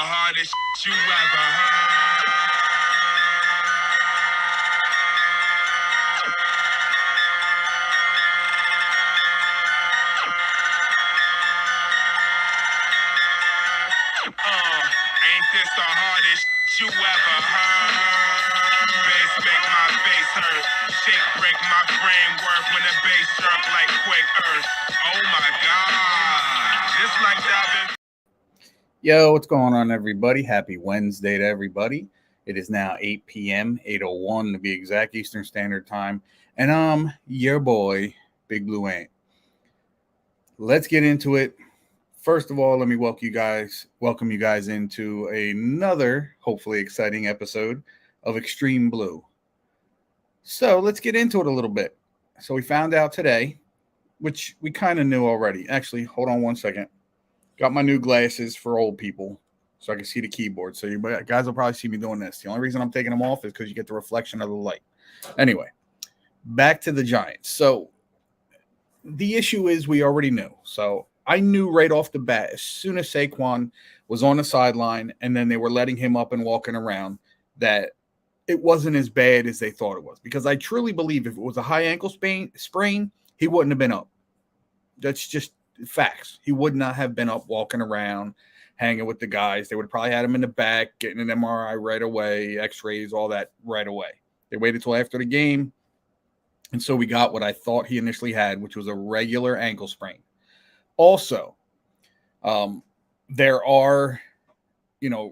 hardest you ever heard. Ain't this the hardest you ever heard? Bass make my face hurt. Shake break my framework when the bass jerk like quick earth. Oh my God. Just like that. Yo, what's going on, everybody? Happy Wednesday to everybody. It is now 8 p.m., 8:01 to be exact, Eastern Standard Time. And I'm your boy, Big Blue Ant. Let's get into it. First of all, let me welcome you guys into another, hopefully exciting episode of Xtream Blue. So let's get into it a little bit. So we found out today, which we kind of knew already. Actually, hold on one second. Got my new glasses for old people so I can see the keyboard. So you guys will probably see me doing this. The only reason I'm taking them off is because you get the reflection of the light. Anyway, back to the Giants. So the issue is we already knew. So I knew right off the bat, as soon as Saquon was on the sideline and then they were letting him up and walking around, that it wasn't as bad as they thought it was. Because I truly believe if it was a high ankle sprain, he wouldn't have been up. That's just facts. He would not have been up walking around, hanging with the guys. They would have probably had him in the back, getting an MRI right away, x-rays, all that right away. They waited till after the game. And so we got what I thought he initially had, which was a regular ankle sprain. Also, there are,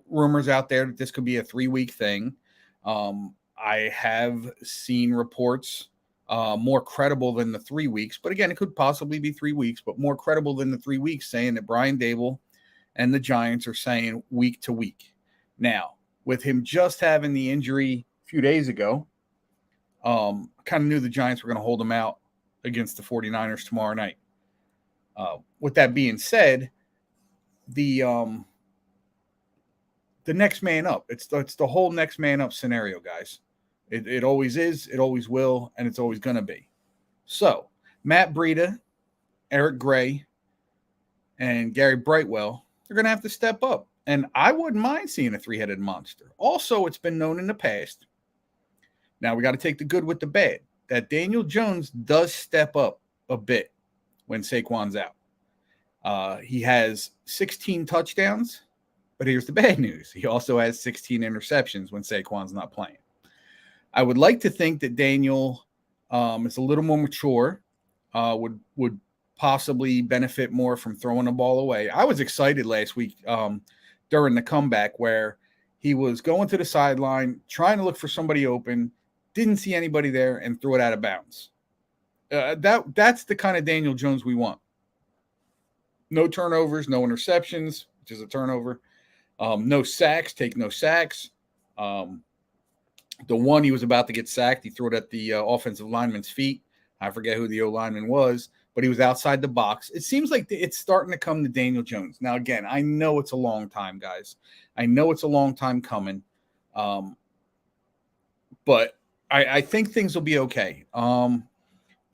rumors out there that this could be a 3-week thing. I have seen reports more credible than the 3 weeks. But again, it could possibly be 3 weeks, but more credible than the 3 weeks, saying that Brian Dable and the Giants are saying week to week. Now, with him just having the injury a few days ago, I kind of knew the Giants were going to hold him out against the 49ers tomorrow night. With that being said, the next man up. It's the whole next man up scenario, guys. It always is, it always will, and it's always going to be. So, Matt Breida, Eric Gray, and Gary Brightwell are going to have to step up. And I wouldn't mind seeing a three-headed monster. Also, it's been known in the past. Now, we got to take the good with the bad. That Daniel Jones does step up a bit when Saquon's out. He has 16 touchdowns, but here's the bad news. He also has 16 interceptions when Saquon's not playing. I would like to think that Daniel is a little more mature, would possibly benefit more from throwing the ball away. I was excited last week during the comeback where he was going to the sideline, trying to look for somebody open, didn't see anybody there, and threw it out of bounds. That's the kind of Daniel Jones we want. No turnovers, no interceptions, which is a turnover. No sacks, take no sacks. The one he was about to get sacked, he threw it at the offensive lineman's feet. I forget who the O-lineman was, but he was outside the box. It seems like it's starting to come to Daniel Jones. Now, again, I know it's a long time, guys. I know it's a long time coming. But I think things will be okay.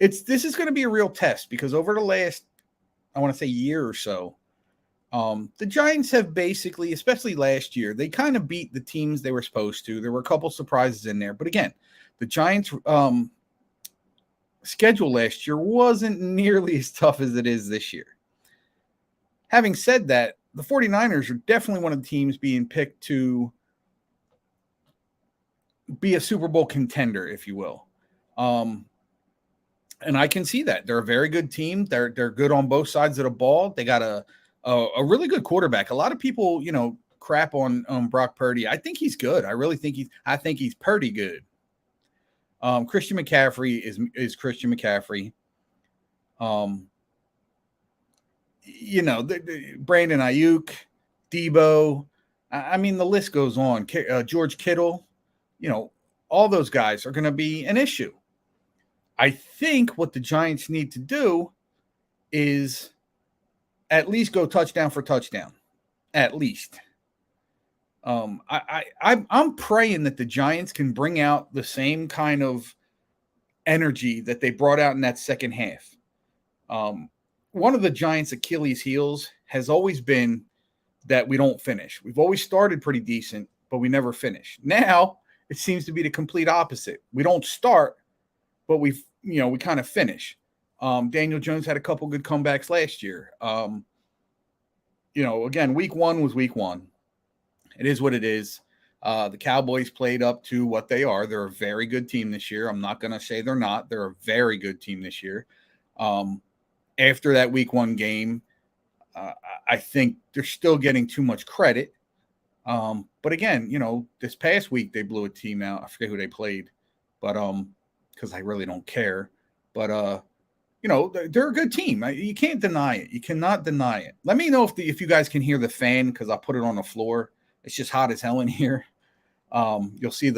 This is going to be a real test because over the last, I want to say, year or so, the Giants have basically, especially last year, they kind of beat the teams they were supposed to. There were a couple surprises in there. But again, the Giants' schedule last year wasn't nearly as tough as it is this year. Having said that, the 49ers are definitely one of the teams being picked to be a Super Bowl contender, if you will. And I can see that. They're a very good team. They're good on both sides of the ball. They got a really good quarterback. A lot of people, crap on Brock Purdy. I think he's good. I really think he's pretty good. Christian McCaffrey is Christian McCaffrey. Brandon Ayuk, Debo. I mean, the list goes on. George Kittle. All those guys are going to be an issue. I think what the Giants need to do is at least go touchdown for touchdown, at least. I'm praying that the Giants can bring out the same kind of energy that they brought out in that second half. One of the Giants' Achilles heels has always been that we don't finish. We've always started pretty decent, but we never finish. Now it seems to be the complete opposite. We don't start, but we kind of finish. Daniel Jones had a couple good comebacks last year. Again, week one was week one. It is what it is. The Cowboys played up to what they are. They're a very good team this year. I'm not going to say they're not. They're a very good team this year. After that week one game, I think they're still getting too much credit. But again, this past week they blew a team out. I forget who they played, but because I really don't care. But they're a good team. You can't deny it. You cannot deny it. Let me know if you guys can hear the fan, because I put it on the floor. It's just hot as hell in here. You'll see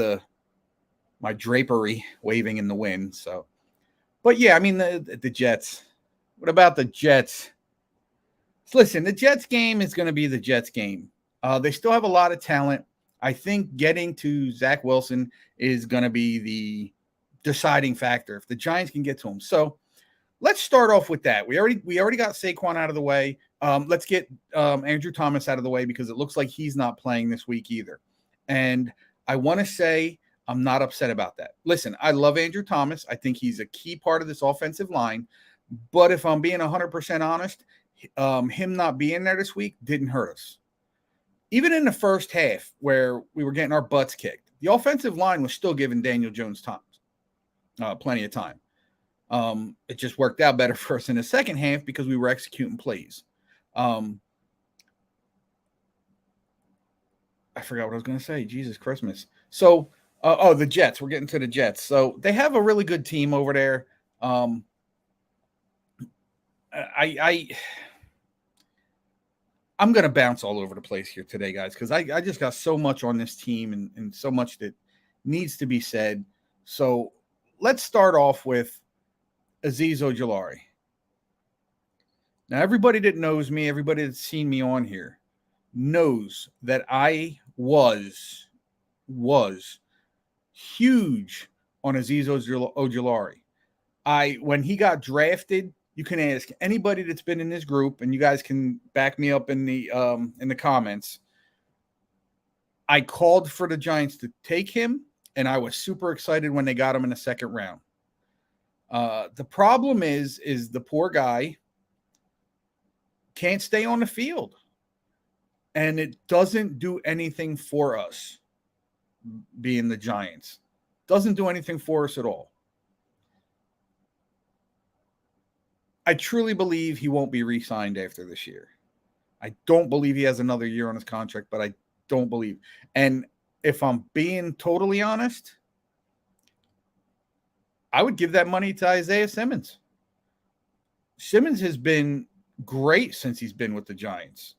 my drapery waving in the wind. So, but yeah, I mean the Jets. What about the Jets? Listen, the Jets game is going to be the Jets game. They still have a lot of talent. I think getting to Zach Wilson is going to be the deciding factor if the Giants can get to him. So let's start off with that. We already got Saquon out of the way. Let's get Andrew Thomas out of the way, because it looks like he's not playing this week either. And I want to say I'm not upset about that. Listen, I love Andrew Thomas. I think he's a key part of this offensive line. But if I'm being 100% honest, him not being there this week didn't hurt us. Even in the first half, where we were getting our butts kicked, the offensive line was still giving Daniel Jones plenty of time. It just worked out better for us in the second half because we were executing plays. I forgot what I was going to say. Jesus Christmas. So, the Jets. We're getting to the Jets. So they have a really good team over there. I'm going to bounce all over the place here today, guys, because I just got so much on this team and so much that needs to be said. So let's start off with Azeez Ojulari. Now, everybody that knows me, everybody that's seen me on here, knows that I was huge on Azeez Ojulari. When he got drafted, you can ask anybody that's been in this group, and you guys can back me up in the comments. I called for the Giants to take him, and I was super excited when they got him in the second round. The problem is the poor guy can't stay on the field, and it doesn't do anything for us. Being the Giants doesn't do anything for us at all. I truly believe he won't be re-signed after this year. I don't believe he has another year on his contract, but I don't believe. And if I'm being totally honest, I would give that money to Isaiah Simmons. Simmons has been great since he's been with the Giants,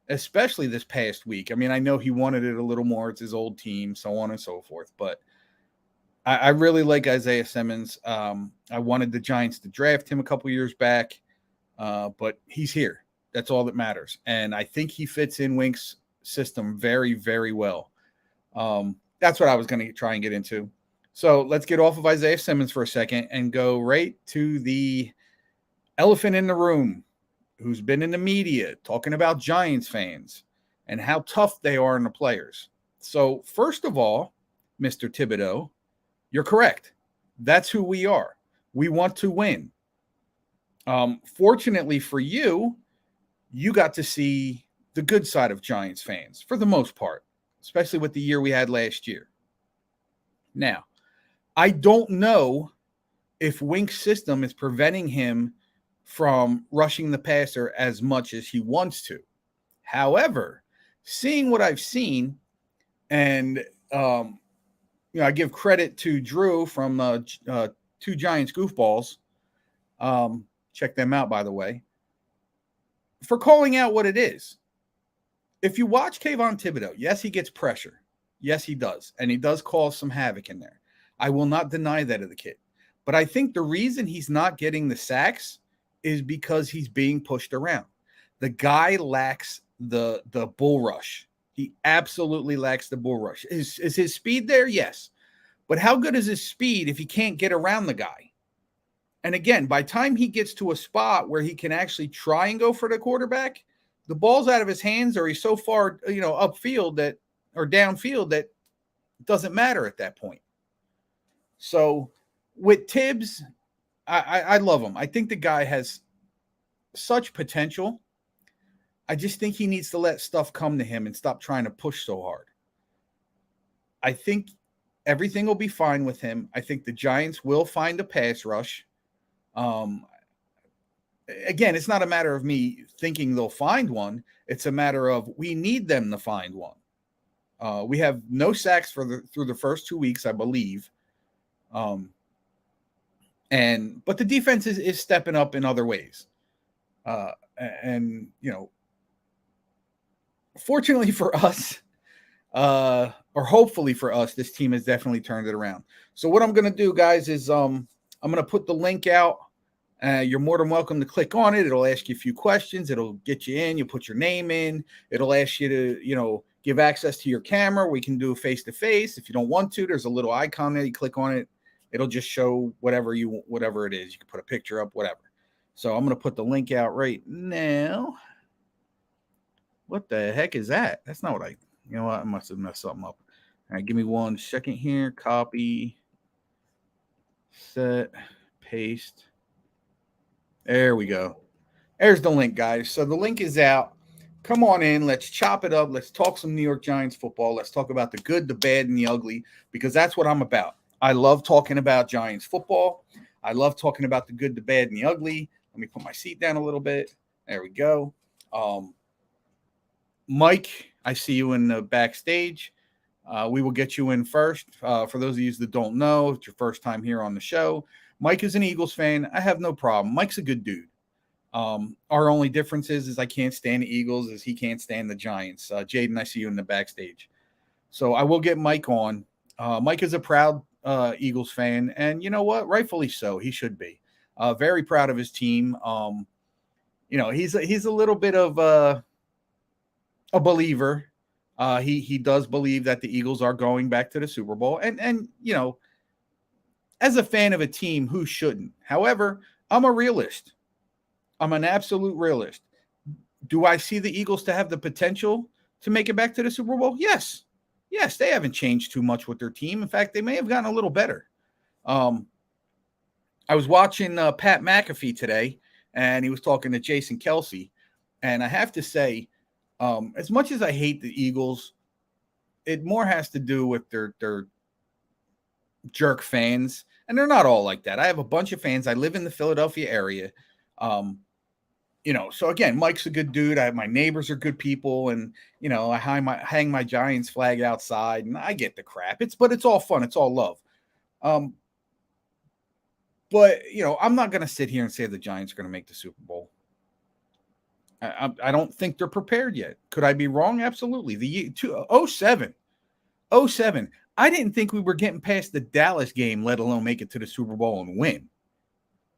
especially this past week. I mean, I know he wanted it a little more. It's his old team, so on and so forth. But I really like Isaiah Simmons. I wanted the Giants to draft him a couple years back, but he's here. That's all that matters. And I think he fits in Wink's system very, very well. That's what I was going to try and get into. So let's get off of Isaiah Simmons for a second and go right to the elephant in the room, who's been in the media talking about Giants fans and how tough they are on the players. So first of all, Mr. Thibodeau, you're correct. That's who we are. We want to win. Fortunately for you, you got to see the good side of Giants fans for the most part, especially with the year we had last year. Now, I don't know if Wink's system is preventing him from rushing the passer as much as he wants to. However, seeing what I've seen, and I give credit to Drew from Two Giants Goofballs. Check them out, by the way, for calling out what it is. If you watch Kayvon Thibodeau, yes, he gets pressure. Yes, he does. And he does cause some havoc in there. I will not deny that of the kid. But I think the reason he's not getting the sacks is because he's being pushed around. The guy lacks the bull rush. He absolutely lacks the bull rush. Is his speed there? Yes. But how good is his speed if he can't get around the guy? And again, by the time he gets to a spot where he can actually try and go for the quarterback, the ball's out of his hands, or he's so far, upfield that or downfield that it doesn't matter at that point. So with Tibbs, I love him. I think the guy has such potential. I just think he needs to let stuff come to him and stop trying to push so hard. I think everything will be fine with him. I think the Giants will find a pass rush. Again, it's not a matter of me thinking they'll find one. It's a matter of we need them to find one. We have no sacks through the first 2 weeks, I believe. But the defense is stepping up in other ways. Fortunately for us, or hopefully for us, this team has definitely turned it around. So what I'm going to do, guys, is I'm going to put the link out. You're more than welcome to click on it. It'll ask you a few questions. It'll get you in. You put your name in. It'll ask you to, give access to your camera. We can do face-to-face. If you don't want to, there's a little icon there. You click on it. It'll just show whatever it is. You can put a picture up, whatever. So I'm going to put the link out right now. What the heck is that? That's not what I must have messed something up. All right, give me 1 second here. Copy, set, paste. There we go. There's the link, guys. So the link is out. Come on in. Let's chop it up. Let's talk some New York Giants football. Let's talk about the good, the bad, and the ugly, because that's what I'm about. I love talking about Giants football. I love talking about the good, the bad, and the ugly. Let me put my seat down a little bit. There we go. Mike, I see you in the backstage. We will get you in first. For those of you that don't know, it's your first time here on the show. Mike is an Eagles fan. I have no problem. Mike's a good dude. Our only difference is I can't stand the Eagles as he can't stand the Giants. Jaden, I see you in the backstage. So I will get Mike on. Mike is a proud Eagles fan, and you know what? Rightfully so. He should be. Very proud of his team. He's a little bit of a believer. He does believe that the Eagles are going back to the Super Bowl, and as a fan of a team, who shouldn't? However, I'm a realist. I'm an absolute realist. Do I see the Eagles to have the potential to make it back to the Super Bowl? Yes. Yes, they haven't changed too much with their team. In fact, they may have gotten a little better. I was watching Pat McAfee today, and he was talking to Jason Kelsey. And I have to say, as much as I hate the Eagles, it more has to do with their jerk fans. And they're not all like that. I have a bunch of fans. I live in the Philadelphia area. So again, Mike's a good dude. My neighbors are good people, and I hang my Giants flag outside, and I get the crap. It's all fun. It's all love. But I'm not going to sit here and say the Giants are going to make the Super Bowl. I don't think they're prepared yet. Could I be wrong? Absolutely. The 07. I didn't think we were getting past the Dallas game, let alone make it to the Super Bowl and win.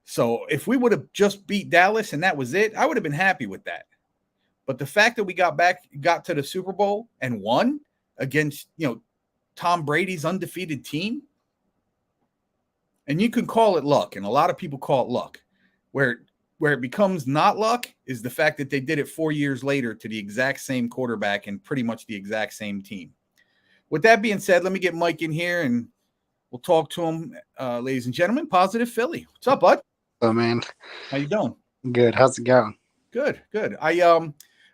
So if we would have just beat Dallas and that was it, I would have been happy with that. But the fact that we got to the Super Bowl and won against, Tom Brady's undefeated team, and you can call it luck, and a lot of people call it luck. Where it becomes not luck is the fact that they did it 4 years later to the exact same quarterback and pretty much the exact same team. With that being said, let me get Mike in here and we'll talk to him, ladies and gentlemen. Positive Philly. What's up, bud? Oh, man. How you doing? Good. How's it going? Good. I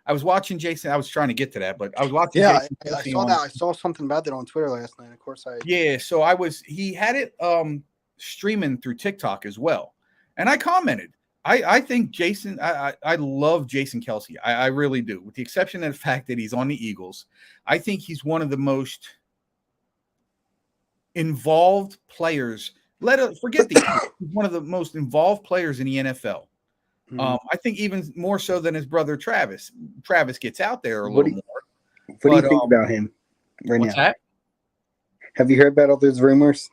was watching Jason. I was trying to get to that, but I was watching. Yeah, Jason I saw that. I saw something about that on Twitter last night. Of course, So he had it streaming through TikTok as well, and I commented. I think Jason. I love Jason Kelsey. I really do, with the exception of the fact that he's on the Eagles. I think he's one of the most involved players. Forget the he's one of the most involved players in the NFL. I think even more so than his brother Travis. Travis gets out there a little more. What do you think about him right what's now? That? Have you heard about all those rumors?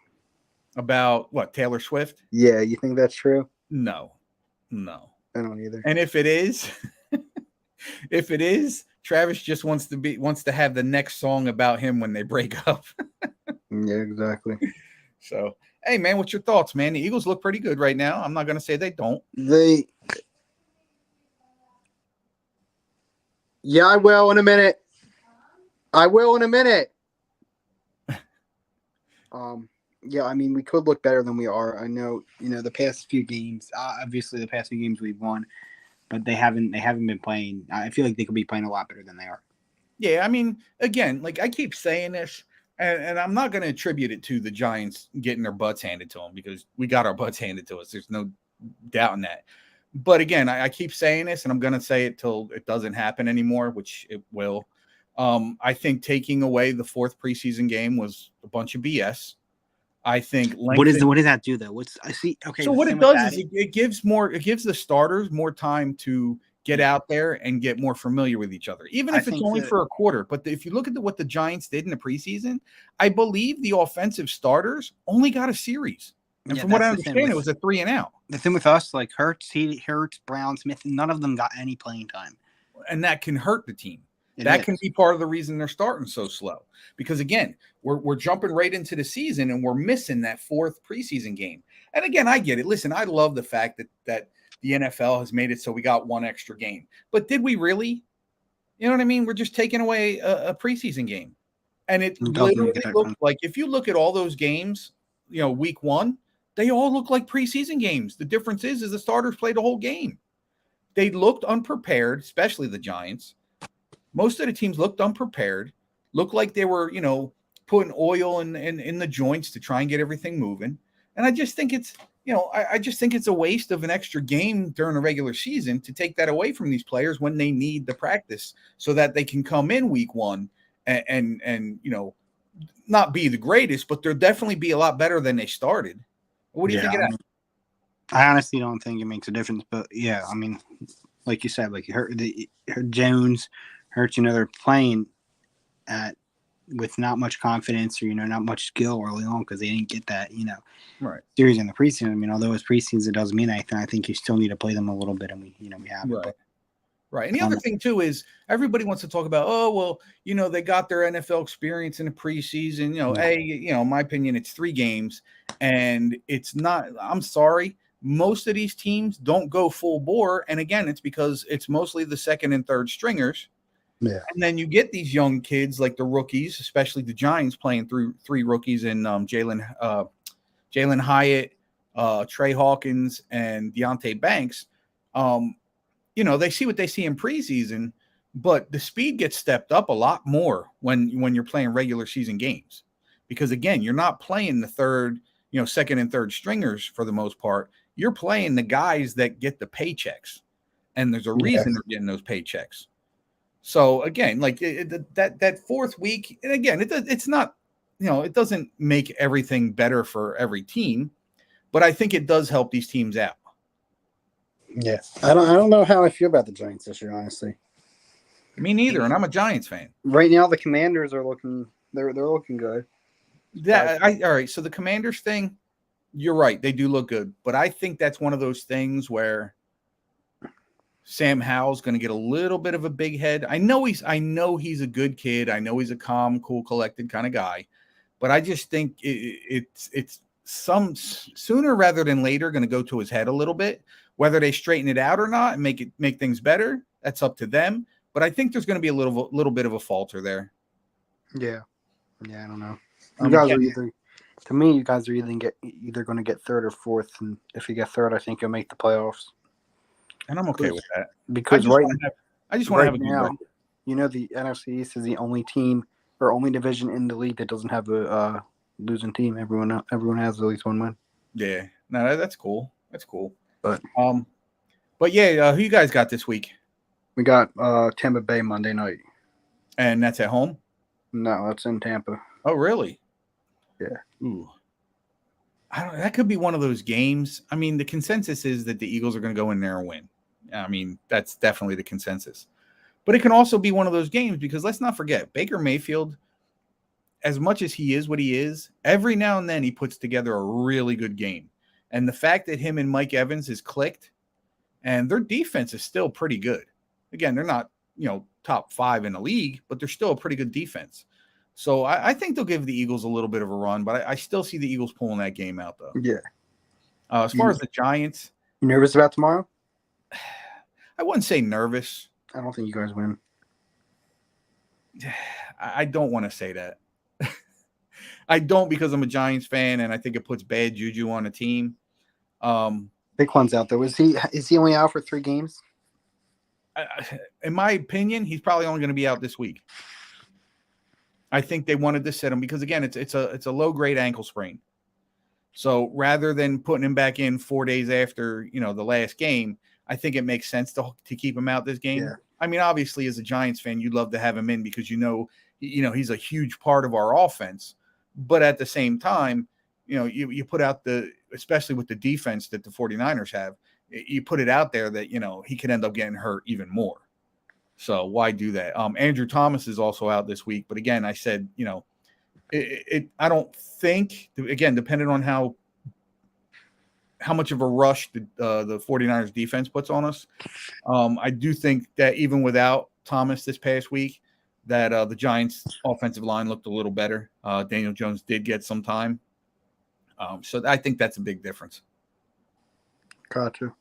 About what, Taylor Swift? Yeah, you think that's true? No. I don't either. And if it is, Travis just wants to have the next song about him when they break up. Yeah, exactly. So, hey, man, what's your thoughts, man? The Eagles look pretty good right now. I'm not going to say they don't. Yeah, I will in a minute. Yeah, I mean, we could look better than we are. I know, the past few games. Obviously, the past few games we've won, but they haven't been playing. I feel like they could be playing a lot better than they are. Yeah, I mean, again, like I keep saying this, and I'm not going to attribute it to the Giants getting their butts handed to them because we got our butts handed to us. There's no doubt in that. But again, I keep saying this, and I'm going to say it till it doesn't happen anymore, which it will. I think taking away the fourth preseason game was a bunch of BS. I think what does that do though? So what it does is it gives the starters more time to get out there and get more familiar with each other, even if it's only for a quarter. But if you look at what the Giants did in the preseason, I believe the offensive starters only got a series. And from what I understand, it was a 3 and out. The thing with us, like Hurts, Brown, Smith, none of them got any playing time. And that can hurt the team. That can be part of the reason they're starting so slow. Because, again, we're jumping right into the season and we're missing that fourth preseason game. And, again, I get it. Listen, I love the fact that the NFL has made it so we got one extra game. But did we really? You know what I mean? We're just taking away a preseason game. And it literally looked like, if you look at all those games, week one, they all look like preseason games. The difference is the starters played the whole game. They looked unprepared, especially the Giants. Most of the teams looked unprepared, looked like they were, putting oil in the joints to try and get everything moving. And I just think it's, I just think it's a waste of an extra game during the regular season to take that away from these players when they need the practice so that they can come in week one and not be the greatest, but they'll definitely be a lot better than they started. What do you think of that? I honestly don't think it makes a difference, but yeah, I mean, like you said, like her Jones, Hurts, they're playing with not much confidence or not much skill early on because they didn't get that right series in the preseason. I mean, although it's preseason, it doesn't mean anything. I think you still need to play them a little bit, and we have right. it. Right. And the other thing, too, is everybody wants to talk about, oh, well, they got their NFL experience in the preseason. In my opinion, it's 3 games. And it's not – I'm sorry. Most of these teams don't go full bore. And, again, it's because it's mostly the second and third stringers. Yeah. And then you get these young kids like the rookies, especially the Giants playing through 3 rookies in Jalen Hyatt, Trey Hawkins, and Deonte Banks. They see what they see in preseason, but the speed gets stepped up a lot more when you're playing regular season games. Because, again, you're not playing the second and third stringers for the most part. You're playing the guys that get the paychecks, and there's a reason they're getting those paychecks. So, again, like that fourth week, and again, it's not, it doesn't make everything better for every team, but I think it does help these teams out. Yeah, I don't know how I feel about the Giants this year, honestly. Me neither, and I'm a Giants fan. Right now, the Commanders are looking they're looking good. All right. So the Commanders thing, you're right, they do look good, but I think that's one of those things where Sam Howell's going to get a little bit of a big head. I know he's a good kid. I know he's a calm, cool, collected kind of guy, but I just think it's some sooner rather than later going to go to his head a little bit. Whether they straighten it out or not and make things better, that's up to them. But I think there's going to be a little bit of a falter there. Yeah, I don't know. You guys are either going to get third or fourth, and if you get third, I think you'll make the playoffs. And I'm okay with that because I just want to have a good now. The NFC East is the only team or only division in the league that doesn't have a losing team. Everyone has at least one win. Yeah, no, that's cool. That's cool. But yeah, who you guys got this week? We got Tampa Bay Monday night. And that's at home? No, that's in Tampa. Oh, really? Yeah. Ooh. That could be one of those games. I mean, the consensus is that the Eagles are going to go in there and win. I mean, that's definitely the consensus. But it can also be one of those games because let's not forget, Baker Mayfield, as much as he is what he is, every now and then he puts together a really good game. And the fact that him and Mike Evans has clicked, and their defense is still pretty good. Again, they're not, top 5 in the league, but they're still a pretty good defense. So I think they'll give the Eagles a little bit of a run, but I still see the Eagles pulling that game out, though. Yeah. As far as the Giants. You nervous about tomorrow? I wouldn't say nervous. I don't think you guys win. I don't want to say that. I don't, because I'm a Giants fan and I think it puts bad juju on the team. Saquon's out there. Is he only out for 3 games? In my opinion, he's probably only going to be out this week. I think they wanted to sit him because, again, it's a low grade ankle sprain. So rather than putting him back in 4 days after the last game, I think it makes sense to keep him out this game. Yeah. I mean, obviously, as a Giants fan, you'd love to have him in because he's a huge part of our offense. But at the same time, you put out especially with the defense that the 49ers have, you put it out there that he could end up getting hurt even more. So why do that? Andrew Thomas is also out this week, but again, I said I don't think, again, depending on how much of a rush the 49ers defense puts on us, I do think that even without Thomas this past week, that the Giants offensive line looked a little better. Daniel Jones did get some time. So I think that's a big difference. Gotcha.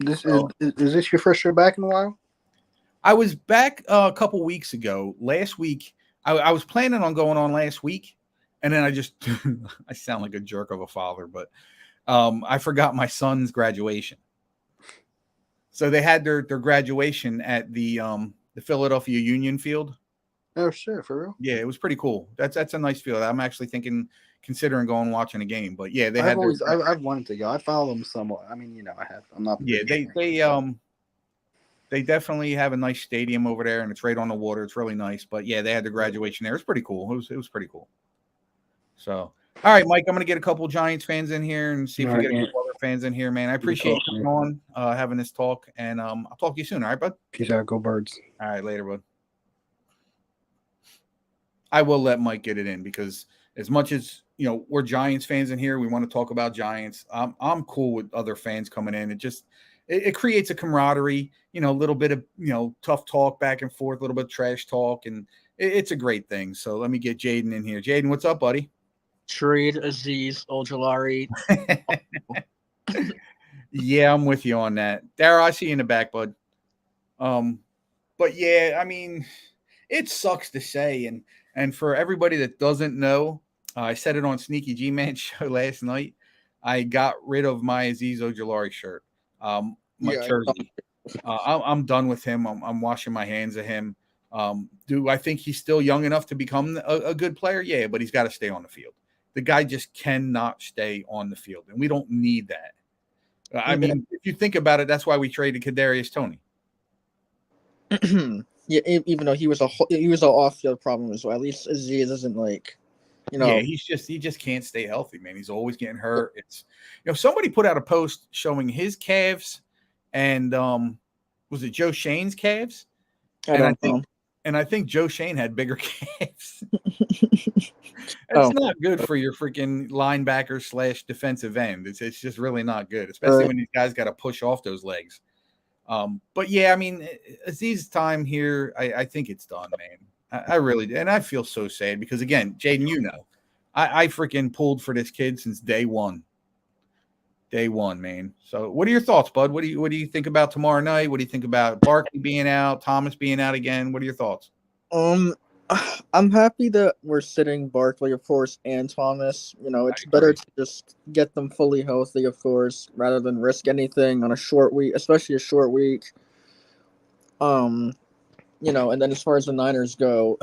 Is this your first year back in a while? I was back a couple weeks ago. Last week, I was planning on going on last week, and then I sound like a jerk of a father, but I forgot my son's graduation. So they had their graduation at the Philadelphia Union Field. Oh shit, for real? Yeah, it was pretty cool. That's a nice field. I'm actually considering going and watching a game. But yeah, I've wanted to go. I follow them somewhat. I mean, I have. I'm not. Yeah, they definitely have a nice stadium over there, and it's right on the water. It's really nice. But yeah, they had the graduation there. It's pretty cool. It was pretty cool. So, all right, Mike, I'm going to get a couple Giants fans in here and see if we get a couple other fans in here, man. I appreciate you coming on, having this talk, and I'll talk to you soon. All right, bud? Peace out. Go Birds. All right, later, bud. I will let Mike get it in because as much as, we're Giants fans in here, we want to talk about Giants. I'm cool with other fans coming in. It creates a camaraderie, a little bit of, tough talk back and forth, a little bit of trash talk, and it's a great thing. So let me get Jaden in here. Jaden, what's up, buddy? Trade Aziz Ojulari. Yeah, I'm with you on that. Dara, I see you in the back, bud. But yeah, I mean, it sucks to say, and for everybody that doesn't know, I said it on Sneaky G-Man's show last night. I got rid of my Aziz Ojulari shirt, my jersey. I'm done with him. I'm washing my hands of him. Do I think he's still young enough to become a good player? Yeah, but he's got to stay on the field. The guy just cannot stay on the field, and we don't need that. I mean, if you think about it, that's why we traded Kadarius Toney. Yeah, even though he was an off-field problem as well. At least Aziz isn't Yeah, he just can't stay healthy, man. He's always getting hurt. It's somebody put out a post showing his calves and was it Joe Shane's calves? I think Joe Shane had bigger calves. It's not good for your freaking linebacker / defensive end. It's just really not good, especially when these guys got to push off those legs. But yeah, I mean, Aziz's time here, I think it's done, man. I really do. And I feel so sad because, again, Jaden, I freaking pulled for this kid since day one. Day one, man. So what are your thoughts, bud? What do you think about tomorrow night? What do you think about Barkley being out, Thomas being out again? What are your thoughts? I'm happy that we're sitting Barkley, of course, and Thomas. It's better to just get them fully healthy, of course, rather than risk anything on a short week, especially a short week. And then as far as the Niners go,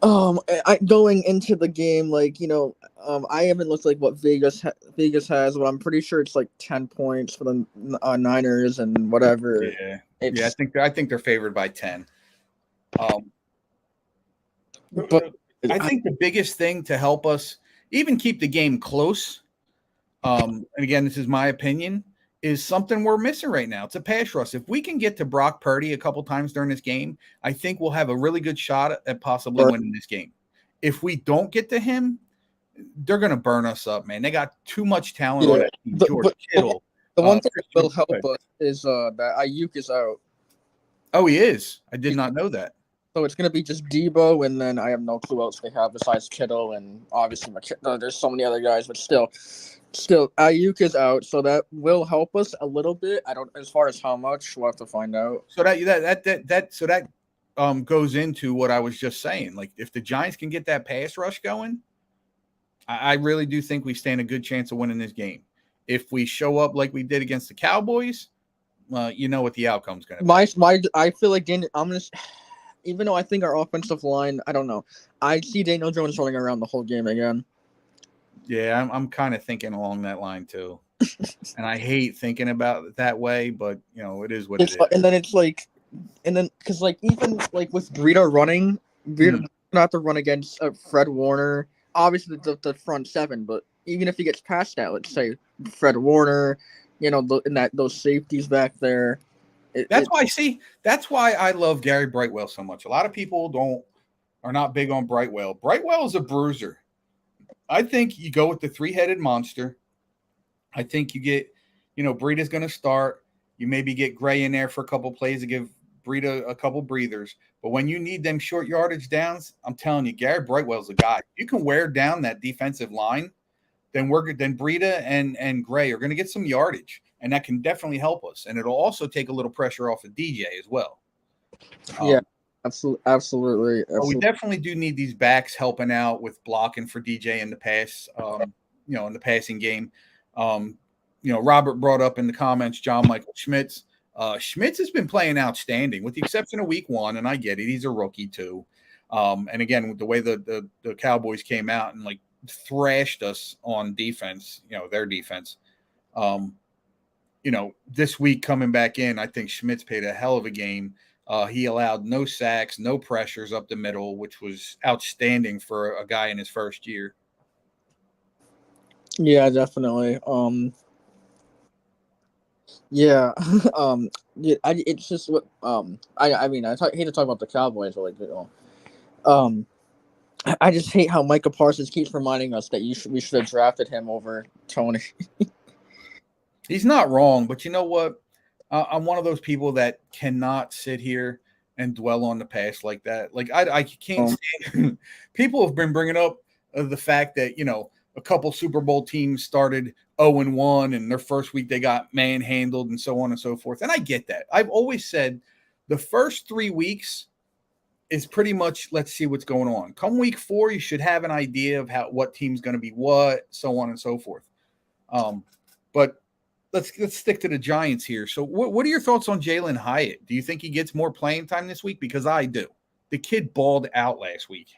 going into the game, I haven't looked like what Vegas has, but I'm pretty sure it's like 10 points for the Niners and whatever. Yeah, I think they're favored by 10. But I think the biggest thing to help us even keep the game close, and again, this is my opinion, is something we're missing right now. It's a pass rush. If we can get to Brock Purdy a couple times during this game, I think we'll have a really good shot at possibly winning this game. If we don't get to him, they're going to burn us up, man. They got too much talent on that team. George Kittle. The one thing that will help us is that Ayuk is out. Oh, he is? I did not know that. So it's going to be just Debo, and then I have no clue what else they have besides Kittle, and obviously there's so many other guys, but still Ayuk is out, so that will help us a little bit. I don't, as far as how much, we'll have to find out. So that goes into what I was just saying. Like, if the Giants can get that pass rush going, I really do think we stand a good chance of winning this game. If we show up like we did against the Cowboys, you know what the outcome's going to be. I feel like even though I think our offensive line, I don't know, I see Daniel Jones running around the whole game again. Yeah, I'm kind of thinking along that line too. And I hate thinking about it that way, but it is what it is. And then because even like with Breida running, Breida doesn't have to run against Fred Warner. Obviously the front seven, but even if he gets past that, let's say Fred Warner, those safeties back there. That's why I love Gary Brightwell so much. A lot of people are not big on Brightwell. Brightwell is a bruiser. I think you go with the three-headed monster. I think you get, Breida's going to start. You maybe get Gray in there for a couple plays to give Breida a couple breathers. But when you need them short yardage downs, I'm telling you, Gary Brightwell's the guy. You can wear down that defensive line, then Breida and Gray are going to get some yardage, and that can definitely help us. And it'll also take a little pressure off of DJ as well. Yeah, absolutely. But we definitely do need these backs helping out with blocking for DJ in the pass, in the passing game. Robert brought up in the comments John Michael Schmitz. Schmitz has been playing outstanding, with the exception of week 1, and I get it. He's a rookie too. And again, with the way the Cowboys came out and like thrashed us on defense, their defense. This week coming back in, I think Schmitz played a hell of a game. He allowed no sacks, no pressures up the middle, which was outstanding for a guy in his first year. Yeah, definitely. Yeah. It's just what I hate to talk about the Cowboys, but I just hate how Micah Parsons keeps reminding us that we should have drafted him over Tony. He's not wrong, but you know what? I'm one of those people that cannot sit here and dwell on the past like that. Like I can't stand. People have been bringing up the fact that a couple Super Bowl teams started 0-1, and their first week they got manhandled and so on and so forth. And I get that. I've always said the first 3 weeks is pretty much let's see what's going on. Come week 4, you should have an idea of what team's going to be what, so on and so forth. But let's stick to the Giants here. So what are your thoughts on Jalen Hyatt? Do you think he gets more playing time this week? Because I do. The kid balled out last week.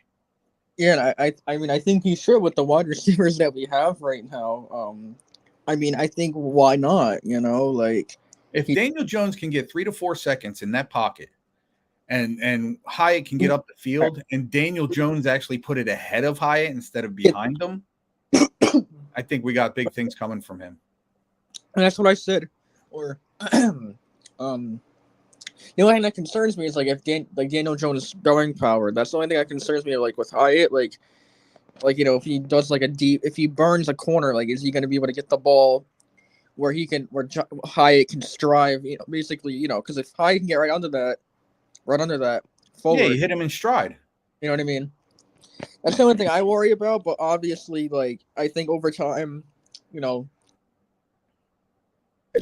Yeah, I think he should with the wide receivers that we have right now. I think why not? If Daniel Jones can get 3 to 4 seconds in that pocket, and Hyatt can get up the field, and Daniel Jones actually put it ahead of Hyatt instead of behind him, I think we got big things coming from him. And that's what I said. Or, the only thing that concerns me is if Daniel Jones' throwing power. That's the only thing that concerns me. With Hyatt, if he does if he burns a corner, is he going to be able to get the ball where Hyatt can strive? Basically, because if Hyatt can get right under that forward, yeah, you hit him in stride. You know what I mean? That's the only thing I worry about. But obviously, I think over time,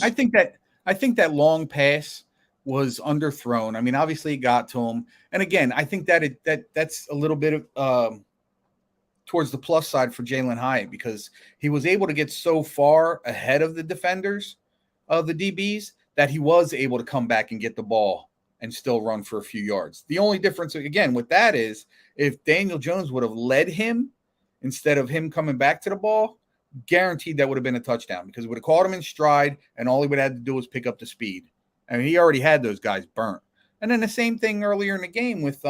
I think that long pass was underthrown. I mean, obviously it got to him. And again, I think that's a little bit of towards the plus side for Jalen Hyatt, because he was able to get so far ahead of the defenders of the DBs that he was able to come back and get the ball and still run for a few yards. The only difference, again, with that is if Daniel Jones would have led him instead of him coming back to the ball, guaranteed that would have been a touchdown, because it would have caught him in stride and all he would have had to do was pick up the speed. I mean, he already had those guys burnt. And then the same thing earlier in the game with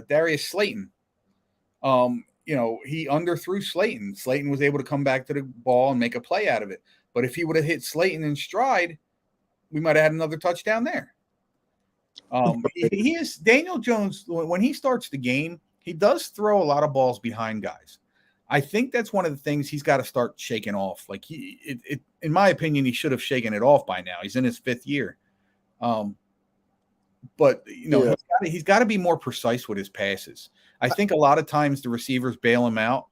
Darius Slayton. He underthrew Slayton. Slayton was able to come back to the ball and make a play out of it. But if he would have hit Slayton in stride, we might have had another touchdown there. He is Daniel Jones. When he starts the game, he does throw a lot of balls behind guys. I think that's one of the things he's got to start shaking off. In my opinion, he should have shaken it off by now. He's in his 5th year. But he's got to be more precise with his passes. I think a lot of times the receivers bail him out.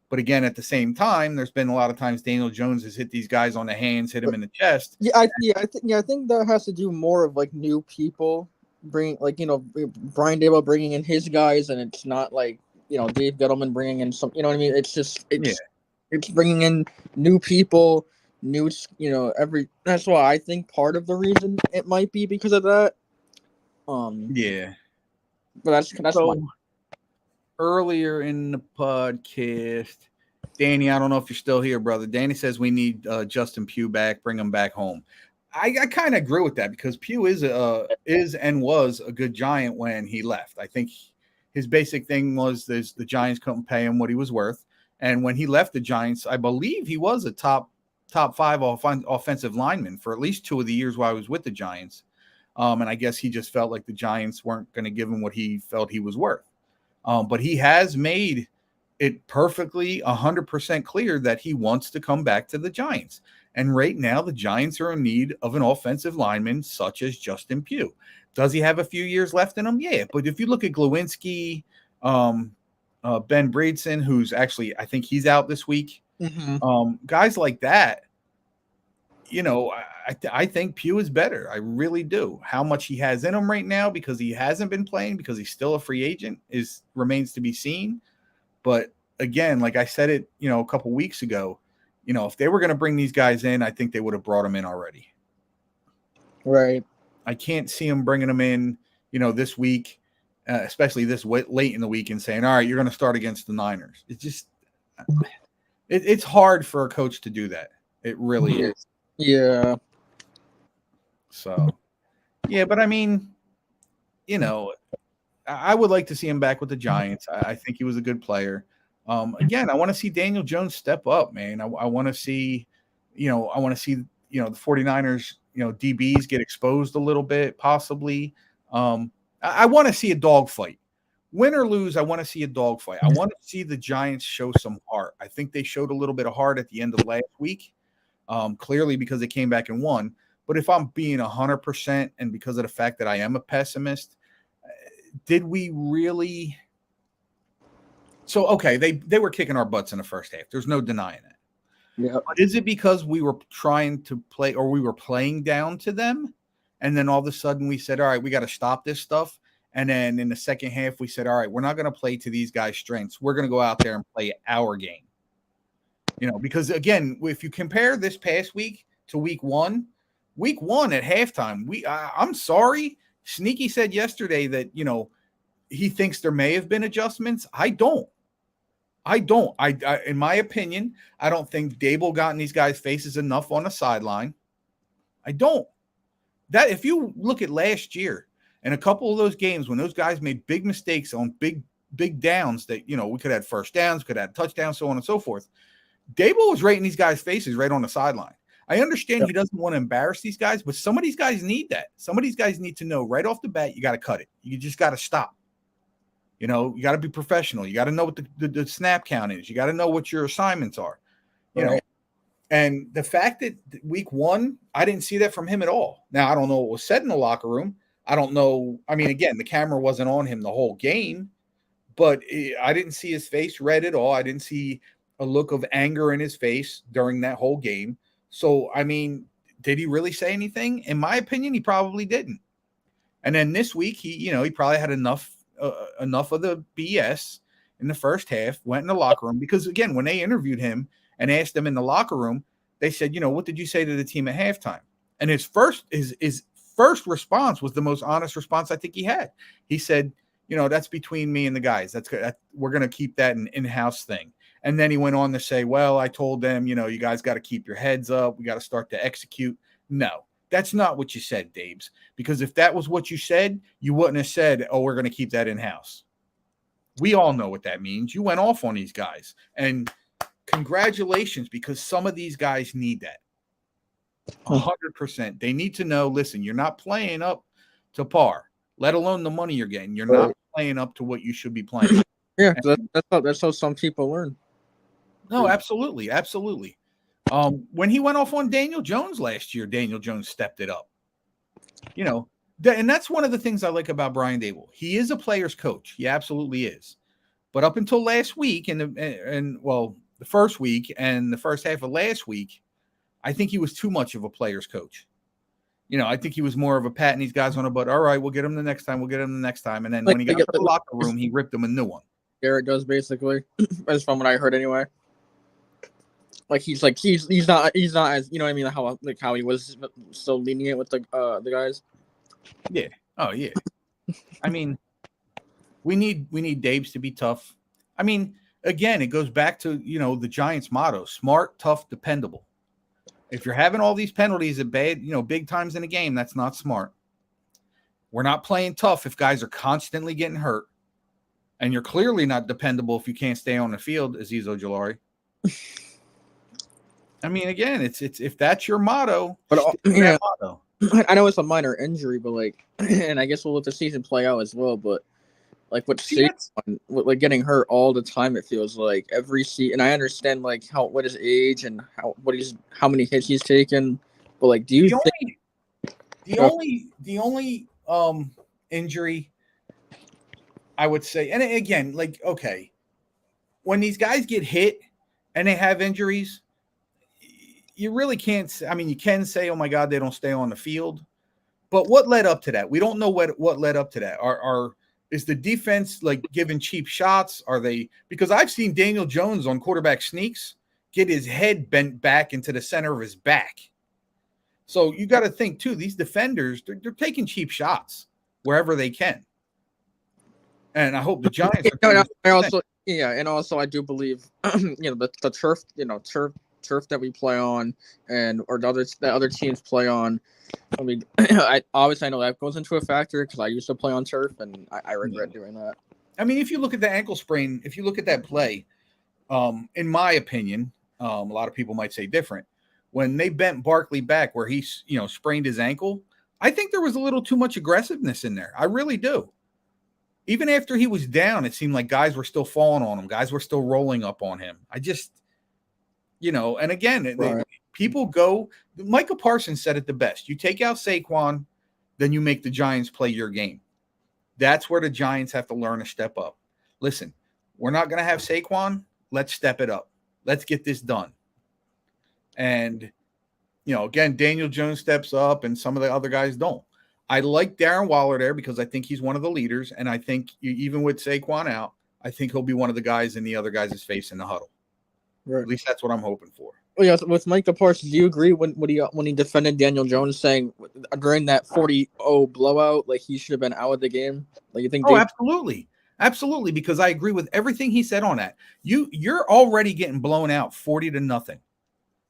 But again, at the same time, there's been a lot of times Daniel Jones has hit these guys on the hands, hit him in the chest. I think that has to do more of new people bring like Brian Dable bringing in his guys, and it's not like Dave Gettleman bringing in some. You know what I mean? It's just it's bringing in new people, new every. That's why I think part of the reason it might be because of that. Yeah. But that's So my. earlier in the podcast, Danny, I don't know if you're still here, brother. Danny says we need Justin Pugh back, bring him back home. I kind of agree with that because Pugh is and was a good Giant when he left. I think his basic thing was the Giants couldn't pay him what he was worth, and when he left the Giants, I believe he was a top 5 offensive lineman for at least 2 of the years while I was with the Giants. And I guess he just felt like the Giants weren't going to give him what he felt he was worth. But he has made it perfectly 100% clear that he wants to come back to the Giants. And right now, the Giants are in need of an offensive lineman such as Justin Pugh. Does he have a few years left in him? Yeah. But if you look at Glowinski, Ben Breedson, who's actually, I think he's out this week, guys like that, I think Pugh is better. I really do. How much he has in him right now because he hasn't been playing because he's still a free agent remains to be seen. But again, like I said it, a couple weeks ago, if they were going to bring these guys in, I think they would have brought them in already. Right. I can't see them bringing them in, this week, especially this late in the week and saying, all right, you're going to start against the Niners. It's just, it's hard for a coach to do that. It really is. Yeah. So, yeah, but I mean, I would like to see him back with the Giants. I think he was a good player. Again, I want to see Daniel Jones step up, man. I want to see, the 49ers, DBs get exposed a little bit, possibly. I want to see a dogfight. Win or lose, I want to see a dogfight. I want to see the Giants show some heart. I think they showed a little bit of heart at the end of last week, clearly because they came back and won. But if I'm being 100% and because of the fact that I am a pessimist, did we really? So, okay, they were kicking our butts in the first half. There's no denying it. Yeah. But is it because we were trying to play or we were playing down to them? And then all of a sudden we said, all right, we got to stop this stuff. And then in the second half, we said, all right, we're not going to play to these guys' strengths. We're going to go out there and play our game. Because again, if you compare this past week to week one at halftime, I'm sorry. Sneaky said yesterday that, he thinks there may have been adjustments. I don't. In my opinion, I don't think Dable got in these guys' faces enough on the sideline. I don't. That if you look at last year and a couple of those games when those guys made big mistakes on big downs that, we could have first downs, could have touchdowns, so on and so forth. Dable was right in these guys' faces right on the sideline. I understand he doesn't want to embarrass these guys, but some of these guys need that. Some of these guys need to know right off the bat, you got to cut it. You just got to stop. You got to be professional. You got to know what the snap count is. You got to know what your assignments are. You know, and the fact that week one, I didn't see that from him at all. Now, I don't know what was said in the locker room. I don't know. I mean, again, the camera wasn't on him the whole game, but I didn't see his face red at all. I didn't see a look of anger in his face during that whole game. So, I mean, did he really say anything? In my opinion, he probably didn't. And then this week, he probably had enough of the BS in the first half, went in the locker room because, again, when they interviewed him and asked him in the locker room, they said, what did you say to the team at halftime? And his first response was the most honest response I think he had. He said, that's between me and the guys. We're going to keep that an in-house thing. And then he went on to say, well, I told them, you guys got to keep your heads up. We got to start to execute. No, that's not what you said, Dabes. Because if that was what you said, you wouldn't have said, oh, we're going to keep that in-house. We all know what that means. You went off on these guys. And congratulations, because some of these guys need that. 100%. They need to know, listen, you're not playing up to par, let alone the money you're getting. You're not playing up to what you should be playing. Yeah, that's how some people learn. No, absolutely. Absolutely. When he went off on Daniel Jones last year, Daniel Jones stepped it up. And that's one of the things I like about Brian Dable. He is a player's coach. He absolutely is. But up until last week the first week and the first half of last week, I think he was too much of a player's coach. I think he was more of a patting these guys on the butt. All right, we'll get him the next time. We'll get him the next time. And then Like, when he got to the locker room, he ripped him a new one. Garrett does basically, as from what I heard anyway. Like he's not as, you know what I mean, how he was so lenient with the guys. Yeah. Oh yeah. I mean, we need Dabes to be tough. I mean, again, it goes back to the Giants' motto: smart, tough, dependable. If you're having all these penalties at big times in a game, that's not smart. We're not playing tough if guys are constantly getting hurt, and you're clearly not dependable if you can't stay on the field, Azeez Ojulari. I mean, again, it's if that's your motto, but that motto. I know it's a minor injury, but and I guess we'll let the season play out as well. But with Saquon, like getting hurt all the time, it feels like every season. And I understand what his age and how many hits he's taken. But do you think the only injury I would say, and again, okay, when these guys get hit and they have injuries, you really can't. I mean, you can say, "Oh my God, they don't stay on the field," but what led up to that? We don't know what led up to that. Is the defense giving cheap shots? Are they? Because I've seen Daniel Jones on quarterback sneaks get his head bent back into the center of his back. So you got to think too. These defenders, they're taking cheap shots wherever they can, and I hope the Giants. And also I do believe the turf that we play on or the other teams play on. I mean, I know that goes into a factor because I used to play on turf and I regret doing that. I mean, if you look at the ankle sprain, if you look at that play, in my opinion, a lot of people might say different. When they bent Barkley back where he sprained his ankle, I think there was a little too much aggressiveness in there. I really do. Even after he was down, it seemed like guys were still falling on him. Guys were still rolling up on him. I just, and again, right. People go. Micah Parsons said it the best. You take out Saquon, then you make the Giants play your game. That's where the Giants have to learn to step up. Listen, we're not going to have Saquon. Let's step it up. Let's get this done. And, again, Daniel Jones steps up and some of the other guys don't. I like Darren Waller there because I think he's one of the leaders. And I think even with Saquon out, I think he'll be one of the guys in the other guys' face in the huddle. Right. At least that's what I'm hoping for. Well, yeah, with Micah Parsons, do you agree when he defended Daniel Jones, saying during that 40-0 blowout, he should have been out of the game? You think? Absolutely, because I agree with everything he said on that. You're already getting blown out 40-0,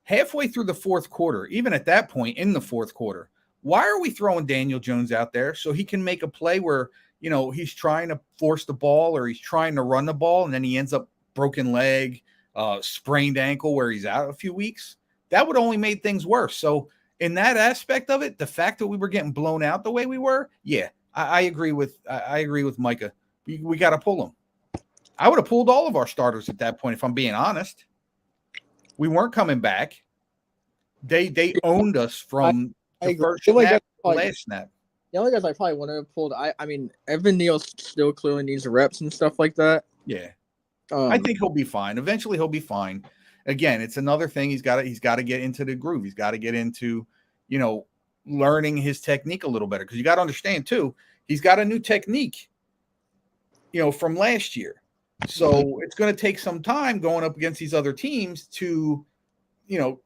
halfway through the fourth quarter. Even at that point in the fourth quarter, why are we throwing Daniel Jones out there so he can make a play where he's trying to force the ball or he's trying to run the ball and then he ends up broken leg? Sprained ankle where he's out a few weeks, that would only made things worse. So in that aspect of it, the fact that we were getting blown out the way we were, I agree with Micah. We got to pull him. I would have pulled all of our starters at that point if I'm being honest. We weren't coming back. They owned us from the first snap to last snap. The only guys I probably wouldn't have pulled, I mean, Evan Neal still clearly needs reps and stuff like that. Yeah. I think he'll be fine. Eventually, he'll be fine. Again, it's another thing. He's got to get into the groove. He's got to get into, learning his technique a little better. Because you got to understand too, he's got a new technique, from last year. So it's going to take some time going up against these other teams to,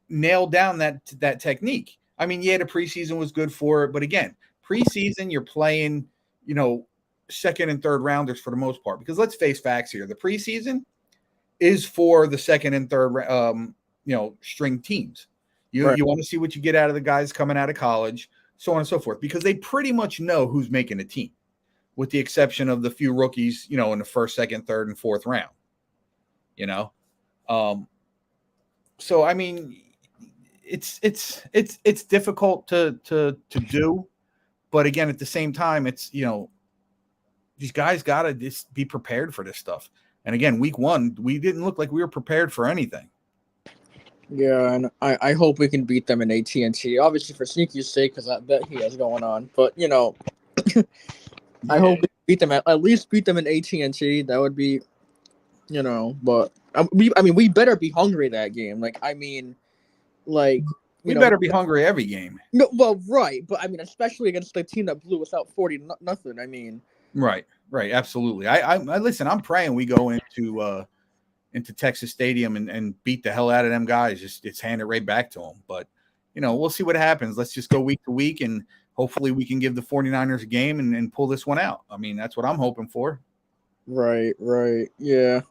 nail down that technique. I mean, the preseason was good for it, but again, preseason you're playing, second and third rounders for the most part, because let's face facts here. The preseason is for the second and third, string teams. You want to see what you get out of the guys coming out of college, so on and so forth, because they pretty much know who's making a team, with the exception of the few rookies, in the first, second, third, and fourth round. So I mean, it's difficult to do, but again, at the same time, it's these guys got to just be prepared for this stuff. And again, week one, we didn't look like we were prepared for anything. Yeah, and I hope we can beat them in AT&T. Obviously, for Sneaky's sake, because I bet he has going on. But, I hope we beat them at least beat them in AT&T. That would be, but we better be hungry that game. We better be hungry every game. No, well, right, but I mean, especially against the team that blew us out 40-0. I mean, Right, absolutely. I listen. I'm praying we go into Texas Stadium and beat the hell out of them guys. Just it's handed right back to them. But we'll see what happens. Let's just go week to week, and hopefully we can give the 49ers a game and pull this one out. I mean, that's what I'm hoping for. Right, yeah.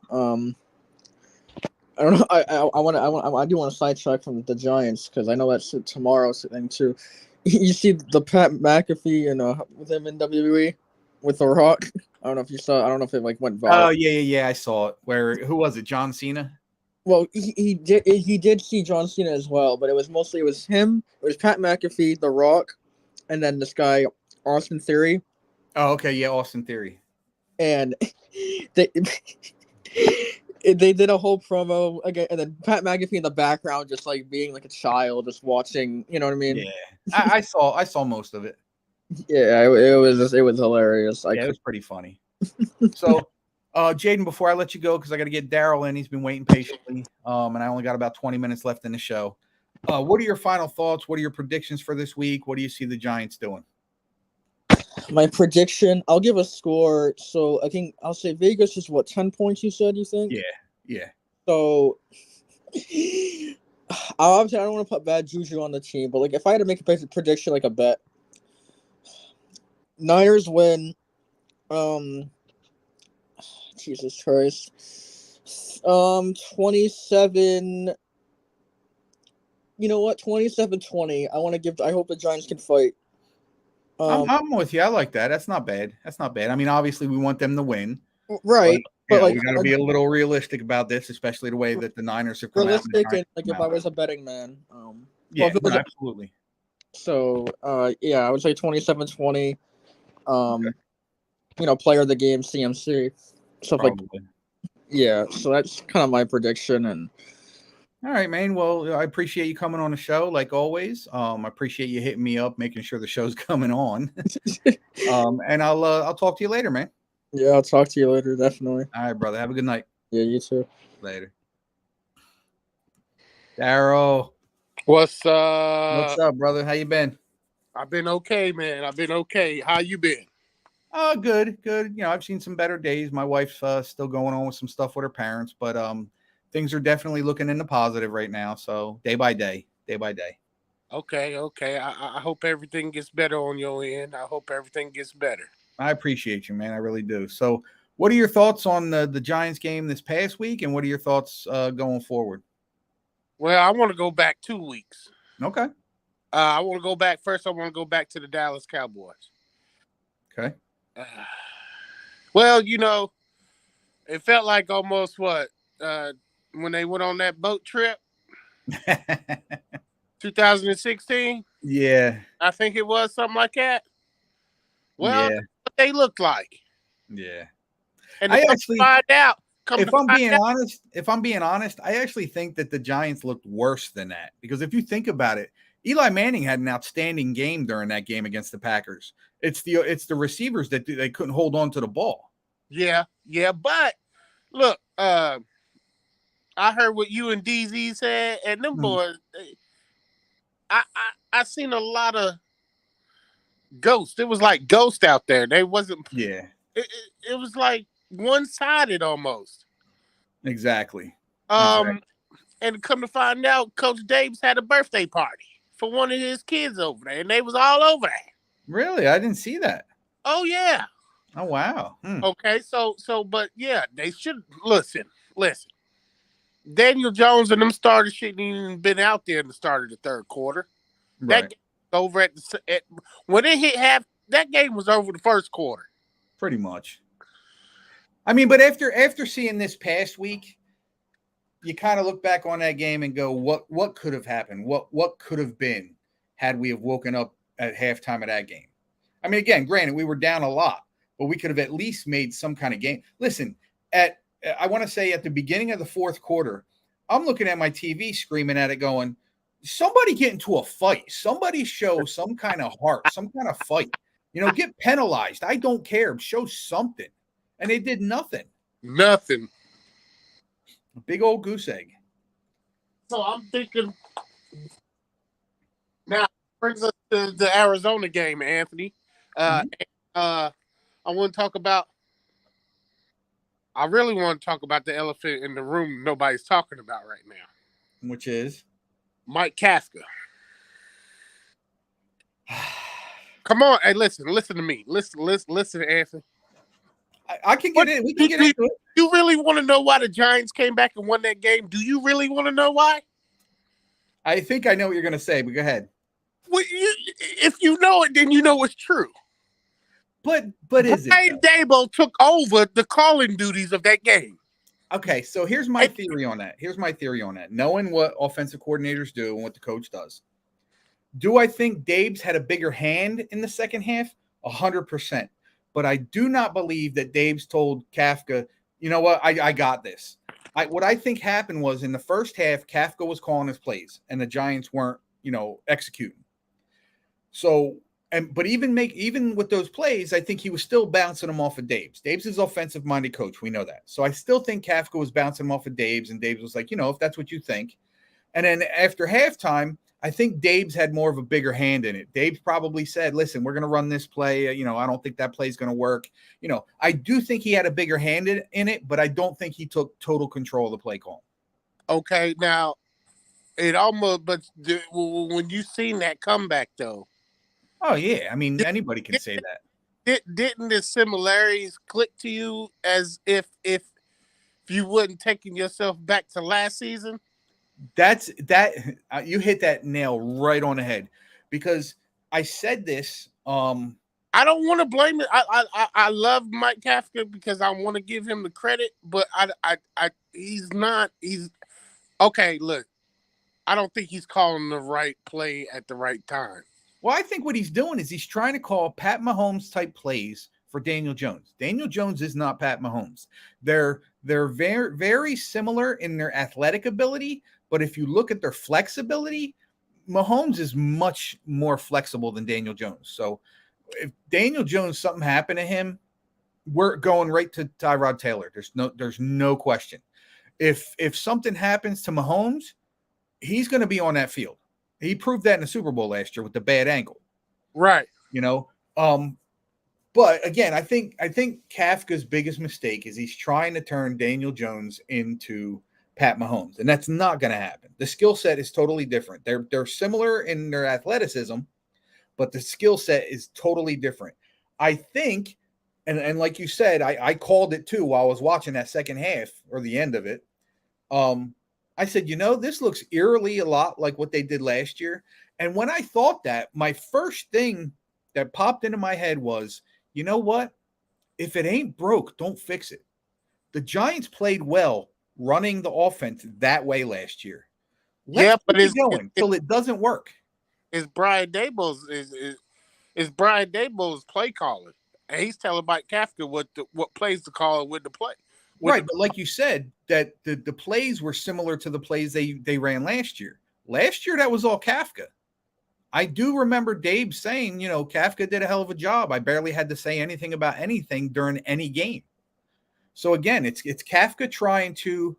I don't know. I do want to sidetrack from the Giants because I know that's tomorrow's thing too. You see the Pat McAfee and with him in WWE with The Rock. I don't know if you saw. I don't know if it went viral. Oh yeah. I saw it. Who was it? John Cena. Well, he did see John Cena as well, but it was him. It was Pat McAfee, The Rock, and then this guy Austin Theory. Oh, okay, yeah, Austin Theory. And they did a whole promo again, and then Pat McAfee in the background, just like being like a child, just watching. You know what I mean? Yeah, I saw most of it. Yeah, it was hilarious. Yeah, it was pretty funny. So, Jaden, before I let you go, because I got to get Daryl in, he's been waiting patiently, and I only got about 20 minutes left in the show. What are your final thoughts? What are your predictions for this week? What do you see the Giants doing? My prediction, I'll give a score. So I'll say Vegas is what, 10 points you said, you think? Yeah. So obviously I don't want to put bad juju on the team, but like if I had to make a prediction, like a bet, Niners win. Jesus Christ. 27. You know what? 27-20. I hope the Giants can fight. I'm with you. I like that. That's not bad. I mean, obviously we want them to win. Right. But we got to be a little realistic about this, especially the way that the Niners have come out. Realistic, and like if I was a betting man. Absolutely. So, I would say 27-20. Player of the game, CMC, stuff Probably. like. Yeah, so that's kind of my prediction. And all right, man. Well, I appreciate you coming on the show, like always. I appreciate you hitting me up, making sure the show's coming on. And I'll talk to you later, man. Yeah, I'll talk to you later, definitely. All right, brother. Have a good night. Yeah, you too. Later. Daryl. What's up, brother? How you been? I've been okay, man. I've been okay. How you been? Good. I've seen some better days. My wife's still going on with some stuff with her parents, but things are definitely looking in the positive right now. So day by day. Okay. I hope everything gets better on your end. I hope everything gets better. I appreciate you, man. I really do. So what are your thoughts on the Giants game this past week, and what are your thoughts going forward? Well, I want to go back 2 weeks. Okay. I want to go back. First, I want to go back to the Dallas Cowboys. Okay. Well, it felt like almost when they went on that boat trip, 2016. Yeah. I think it was something like that. Well, yeah. That's what they looked like. Yeah. And I actually find out. If I'm being honest, I actually think that the Giants looked worse than that, because if you think about it, Eli Manning had an outstanding game during that game against the Packers. It's the receivers that they couldn't hold on to the ball. Yeah. But look, I heard what you and DZ said, and them boys. I seen a lot of ghosts. It was like ghosts out there. They wasn't. Yeah. It was like one-sided almost. Exactly. And come to find out, Coach Davis had a birthday party for one of his kids over there, and they was all over that. Really? I didn't see that. Oh yeah. Oh wow. Okay, but yeah, they should listen. Daniel Jones and them starters shouldn't even been out there in the start of the third quarter. Right. That game was over when it hit half. That game was over the first quarter. Pretty much. I mean, but after seeing this past week, you kind of look back on that game and go, what could have happened? What could have been had we have woken up at halftime of that game? I mean, again, granted, we were down a lot, but we could have at least made some kind of game. Listen, I want to say at the beginning of the fourth quarter, I'm looking at my TV screaming at it going, somebody get into a fight. Somebody show some kind of heart, some kind of fight. Get penalized. I don't care. Show something. And they did nothing. Nothing. Big old goose egg. So I'm thinking brings us to the Arizona game, Anthony. I want to talk about. I really want to talk about the elephant in the room nobody's talking about right now. Which is Mike Kafka. Come on, hey, listen to me. Listen, Anthony. I can get it. We can get into it. You really want to know why the Giants came back and won that game? Do you really want to know why? I think I know what you're going to say, but go ahead. Well, if you know it, then you know it's true. But is Brian it? Dable took over the calling duties of that game. Okay, so here's my theory on that. Knowing what offensive coordinators do and what the coach does. Do I think Dabes had a bigger hand in the second half? 100%. But I do not believe that Dabes told Kafka, you know what, I got this. What I think happened was in the first half, Kafka was calling his plays and the Giants weren't, executing. So, but even with those plays, I think he was still bouncing them off of Dabes. Dabes is offensive-minded coach. We know that. So I still think Kafka was bouncing them off of Dabes, and Dabes was like, if that's what you think. And then after halftime, I think Dabes had more of a bigger hand in it. Dabes probably said, listen, we're going to run this play. I don't think that play is going to work. I do think he had a bigger hand in it, but I don't think he took total control of the play call. Okay, now, it almost, but when you seen that comeback, though. Oh, yeah. I mean, anybody can say that. Didn't the similarities click to you as if you wouldn't taking yourself back to last season? You hit that nail right on the head, because I said this. I don't want to blame it. I love Mike Kafka because I want to give him the credit, but he's not. He's okay. Look, I don't think he's calling the right play at the right time. Well, I think what he's doing is he's trying to call Pat Mahomes type plays for Daniel Jones. Daniel Jones is not Pat Mahomes. They're very, very similar in their athletic ability, but if you look at their flexibility, Mahomes is much more flexible than Daniel Jones. So if Daniel Jones, something happened to him, we're going right to Tyrod Taylor. There's no question. If something happens to Mahomes, he's going to be on that field. He proved that in the Super Bowl last year with the bad ankle. Right. But again, I think Kafka's biggest mistake is he's trying to turn Daniel Jones into Pat Mahomes, and that's not going to happen. The skill set is totally different. They're similar in their athleticism, but the skill set is totally different. I think, and like you said, I called it too while I was watching that second half or the end of it. I said, this looks eerily a lot like what they did last year. And when I thought that, my first thing that popped into my head was, you know what? If it ain't broke, don't fix it. The Giants played well running the offense that way last year. Let's keep it going until it doesn't work. Is Brian Dable's play calling, and he's telling Mike Kafka what plays to call with the play. Right, but like you said, that the plays were similar to the plays they ran last year. Last year, that was all Kafka. I do remember Dave saying, Kafka did a hell of a job. I barely had to say anything about anything during any game. So again, it's Kafka trying to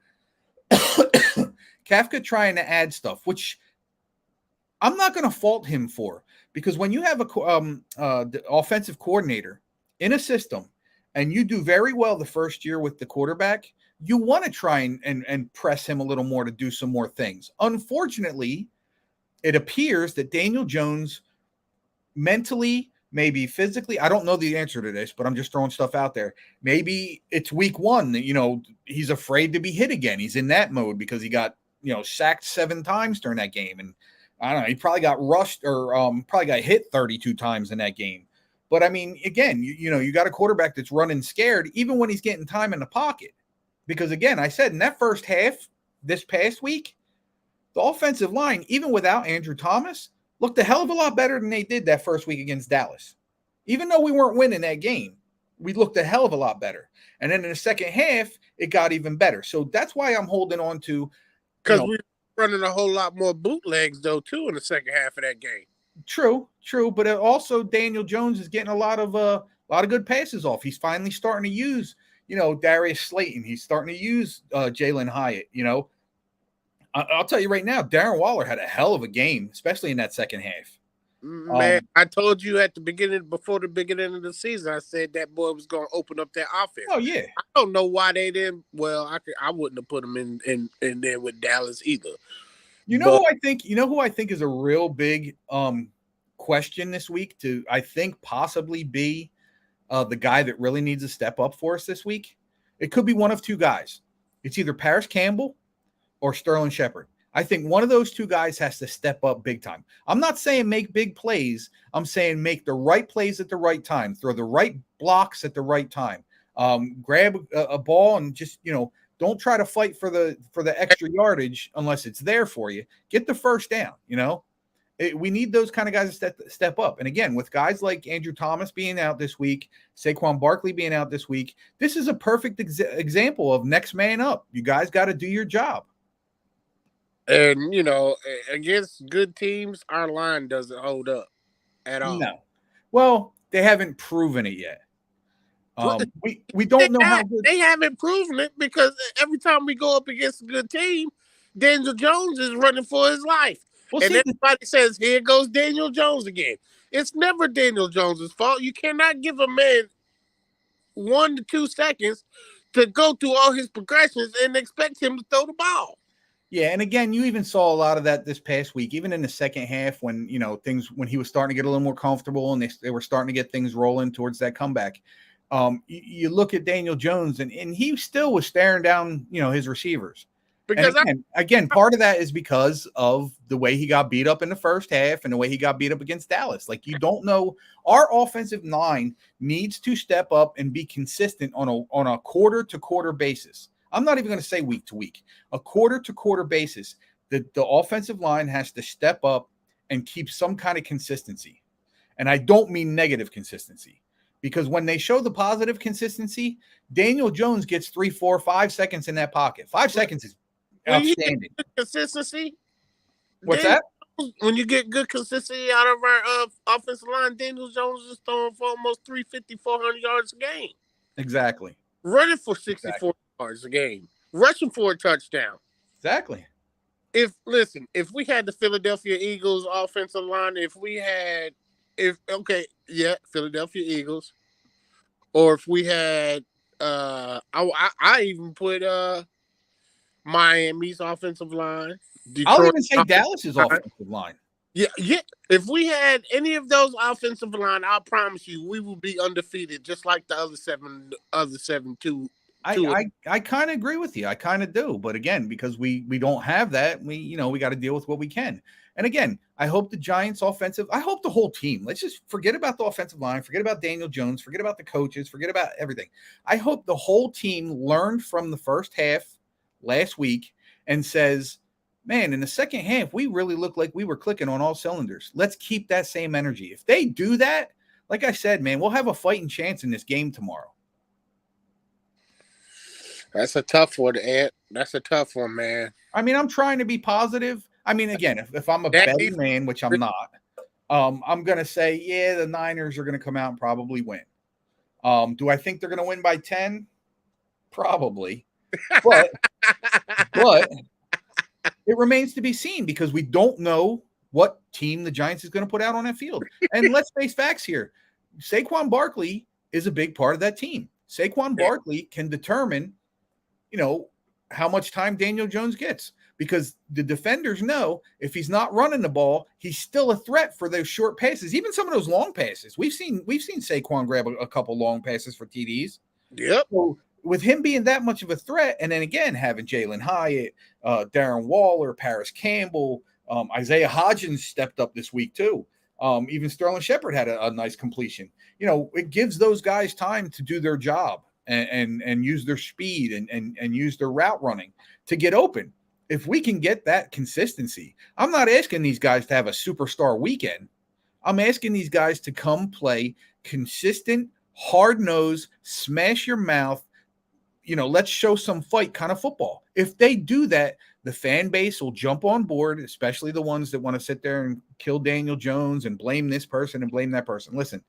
add stuff, which I'm not going to fault him for, because when you have the offensive coordinator in a system and you do very well the first year with the quarterback, you want to try and press him a little more to do some more things. Unfortunately, it appears that Daniel Jones mentally, maybe physically, I don't know the answer to this, but I'm just throwing stuff out there. Maybe it's week one that, he's afraid to be hit again. He's in that mode because he got, sacked 7 times during that game. And I don't know, he probably got rushed or probably got hit 32 times in that game. But I mean, again, you got a quarterback that's running scared even when he's getting time in the pocket. Because again, I said in that first half this past week, the offensive line, even without Andrew Thomas, looked a hell of a lot better than they did that first week against Dallas. Even though we weren't winning that game, we looked a hell of a lot better. And then in the second half, it got even better. So that's why I'm holding on to. Because we were running a whole lot more bootlegs, though, too, in the second half of that game. True. But also Daniel Jones is getting a lot of good passes off. He's finally starting to use, Darius Slayton. He's starting to use Jalen Hyatt, I'll tell you right now, Darren Waller had a hell of a game, especially in that second half. Man, I told you before the beginning of the season, I said that boy was going to open up that offense. Oh yeah. I don't know why they didn't. Well, I wouldn't have put him in there with Dallas either. You know who I think? You know who I think is a real big question this week to I think possibly be the guy that really needs to step up for us this week. It could be one of two guys. It's either Paris Campbell or Sterling Shepard. I think one of those two guys has to step up big time. I'm not saying make big plays. I'm saying make the right plays at the right time, throw the right blocks at the right time, grab a ball and just, don't try to fight for the extra yardage unless it's there for you. Get the first down, we need those kind of guys to step up. And again, with guys like Andrew Thomas being out this week, Saquon Barkley being out this week, this is a perfect example of next man up. You guys got to do your job. And, against good teams, our line doesn't hold up at all. No. Well, they haven't proven it yet. We don't know how good. They haven't proven it because every time we go up against a good team, Daniel Jones is running for his life. Well, and everybody says, here goes Daniel Jones again. It's never Daniel Jones' fault. You cannot give a man 1 to 2 seconds to go through all his progressions and expect him to throw the ball. Yeah, and again, you even saw a lot of that this past week, even in the second half when, when he was starting to get a little more comfortable and they were starting to get things rolling towards that comeback. You look at Daniel Jones and he still was staring down, his receivers. Because again, part of that is because of the way he got beat up in the first half and the way he got beat up against Dallas. Like, you don't know, our offensive line needs to step up and be consistent on a quarter to quarter basis. I'm not even going to say week to week, a quarter to quarter basis. The offensive line has to step up and keep some kind of consistency. And I don't mean negative consistency, because when they show the positive consistency, Daniel Jones gets 3, 4, 5 seconds in that pocket. 5 seconds is outstanding. Consistency. What's that? When you get good consistency out of our offensive line, Daniel Jones is throwing for almost 350, 400 yards a game. Exactly. Running for 64 yards a game. Rushing for a touchdown. Exactly. If we had the Philadelphia Eagles offensive line, Philadelphia Eagles, or if we had, I even put Miami's offensive line. I'll even say Dallas's offensive line. Yeah. If we had any of those offensive line, I promise you, we will be undefeated, just like the other seven too. I kind of agree with you. I kind of do. But again, because we don't have that, we got to deal with what we can. And again, I hope the Giants I hope the whole team, let's just forget about the offensive line, forget about Daniel Jones, forget about the coaches, forget about everything. I hope the whole team learned from the first half last week and says, man, in the second half, we really look like we were clicking on all cylinders. Let's keep that same energy. If they do that, like I said, man, we'll have a fighting chance in this game tomorrow. That's a tough one, Ed. That's a tough one, man. I mean, I'm trying to be positive. I mean, again, if I'm a betting man, which I'm not, I'm going to say, yeah, the Niners are going to come out and probably win. Do I think they're going to win by 10? Probably. But it remains to be seen because we don't know what team the Giants is going to put out on that field. And let's face facts here. Saquon Barkley is a big part of that team. Saquon Barkley can determine, how much time Daniel Jones gets, because the defenders know if he's not running the ball, he's still a threat for those short passes, even some of those long passes. We've seen Saquon grab a couple long passes for TDs. Yep. So with him being that much of a threat, and then again having Jalen Hyatt, Darren Waller, Paris Campbell, Isaiah Hodgins stepped up this week too. Even Sterling Shepard had a nice completion. It gives those guys time to do their job and use their speed and use their route running to get open. If we can get that consistency, I'm not asking these guys to have a superstar weekend. I'm asking these guys to come play consistent, hard-nosed, smash your mouth, let's show some fight kind of football. If they do that, the fan base will jump on board, especially the ones that want to sit there and kill Daniel Jones and blame this person and blame that person. Listen,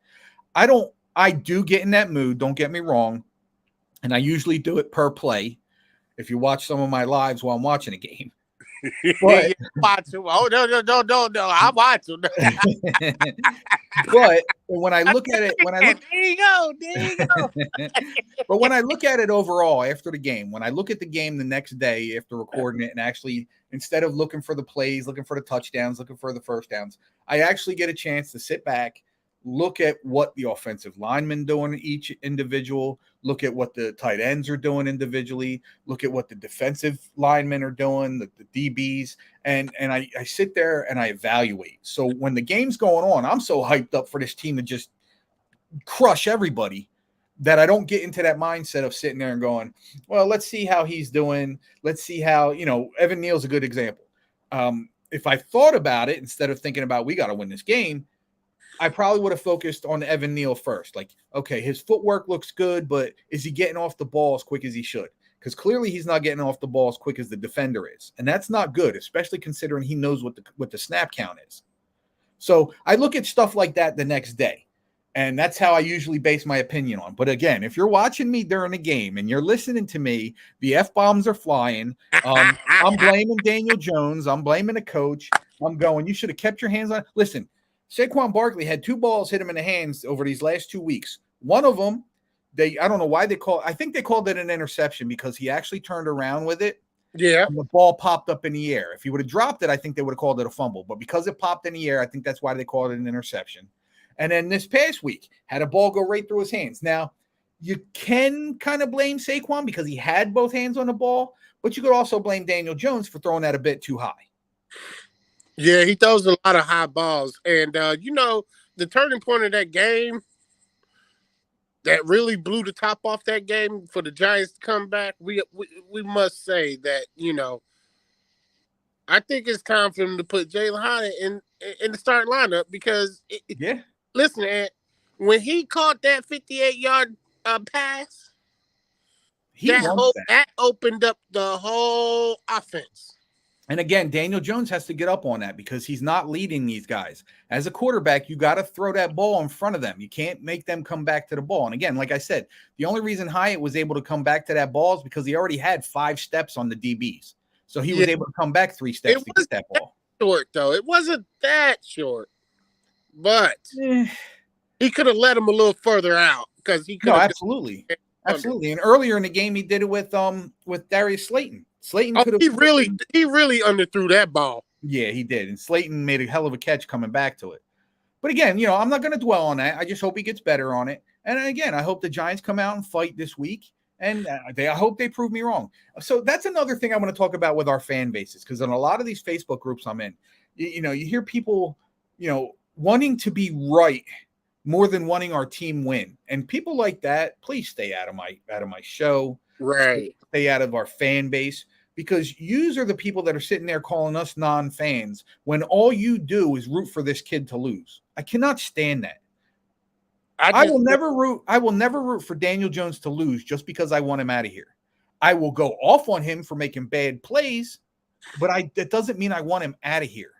I do get in that mood. Don't get me wrong. And I usually do it per play. If you watch some of my lives while I'm watching a game, But Watch him. Oh no! I watch him. but when I look at it, There you go. but when I look at it overall after the game, when I look at the game the next day after recording it, and actually instead of looking for the plays, looking for the touchdowns, looking for the first downs, I actually get a chance to sit back, look at what the offensive linemen doing each individual, look at what the tight ends are doing individually, look at what the defensive linemen are doing, the DBs, and I sit there and I evaluate. So when the game's going on, I'm so hyped up for this team to just crush everybody that I don't get into that mindset of sitting there and going, well, let's see how he's doing. Let's see how, Evan Neal's a good example. If I thought about it instead of thinking about we got to win this game, I probably would have focused on Evan Neal first. Like, okay, his footwork looks good, but is he getting off the ball as quick as he should? Because clearly he's not getting off the ball as quick as the defender is. And that's not good, especially considering he knows what the snap count is. So I look at stuff like that the next day. And that's how I usually base my opinion on. But again, if you're watching me during a game and you're listening to me, the F-bombs are flying. I'm blaming Daniel Jones. I'm blaming the coach. I'm going, you should have kept your hands on. Listen, Saquon Barkley had 2 balls hit him in the hands over these last 2 weeks. One of them, I don't know why I think they called it an interception because he actually turned around with it. Yeah. And the ball popped up in the air. If he would have dropped it, I think they would have called it a fumble. But because it popped in the air, I think that's why they called it an interception. And then this past week, had a ball go right through his hands. Now, you can kind of blame Saquon because he had both hands on the ball, but you could also blame Daniel Jones for throwing that a bit too high. Yeah, he throws a lot of high balls. And, the turning point of that game that really blew the top off that game for the Giants to come back, we must say that, I think it's time for him to put Jalen Hyatt in the starting lineup because, listen, Ant, when he caught that 58-yard pass, that opened up the whole offense. And again, Daniel Jones has to get up on that because he's not leading these guys. As a quarterback, you got to throw that ball in front of them. You can't make them come back to the ball. And again, like I said, the only reason Hyatt was able to come back to that ball is because he already had 5 steps on the DBs. So he was able to come back 3 steps to get that ball. Short, though. It wasn't that short. But he could have let him a little further out because he could have. No, absolutely. Absolutely. And earlier in the game, he did it with Darius Slayton. Slayton could have. He really underthrew that ball. Yeah, he did. And Slayton made a hell of a catch coming back to it. But again, I'm not going to dwell on that. I just hope he gets better on it. And again, I hope the Giants come out and fight this week. And I hope they prove me wrong. So that's another thing I want to talk about with our fan bases, because in a lot of these Facebook groups I'm in, you hear people, wanting to be right more than wanting our team win. And people like that, please stay out of my show. Right. Stay out of our fan base, because yous are the people that are sitting there calling us non-fans when all you do is root for this kid to lose. I cannot stand that. I will never root for Daniel Jones to lose just because I want him out of here. I will go off on him for making bad plays, but that doesn't mean I want him out of here.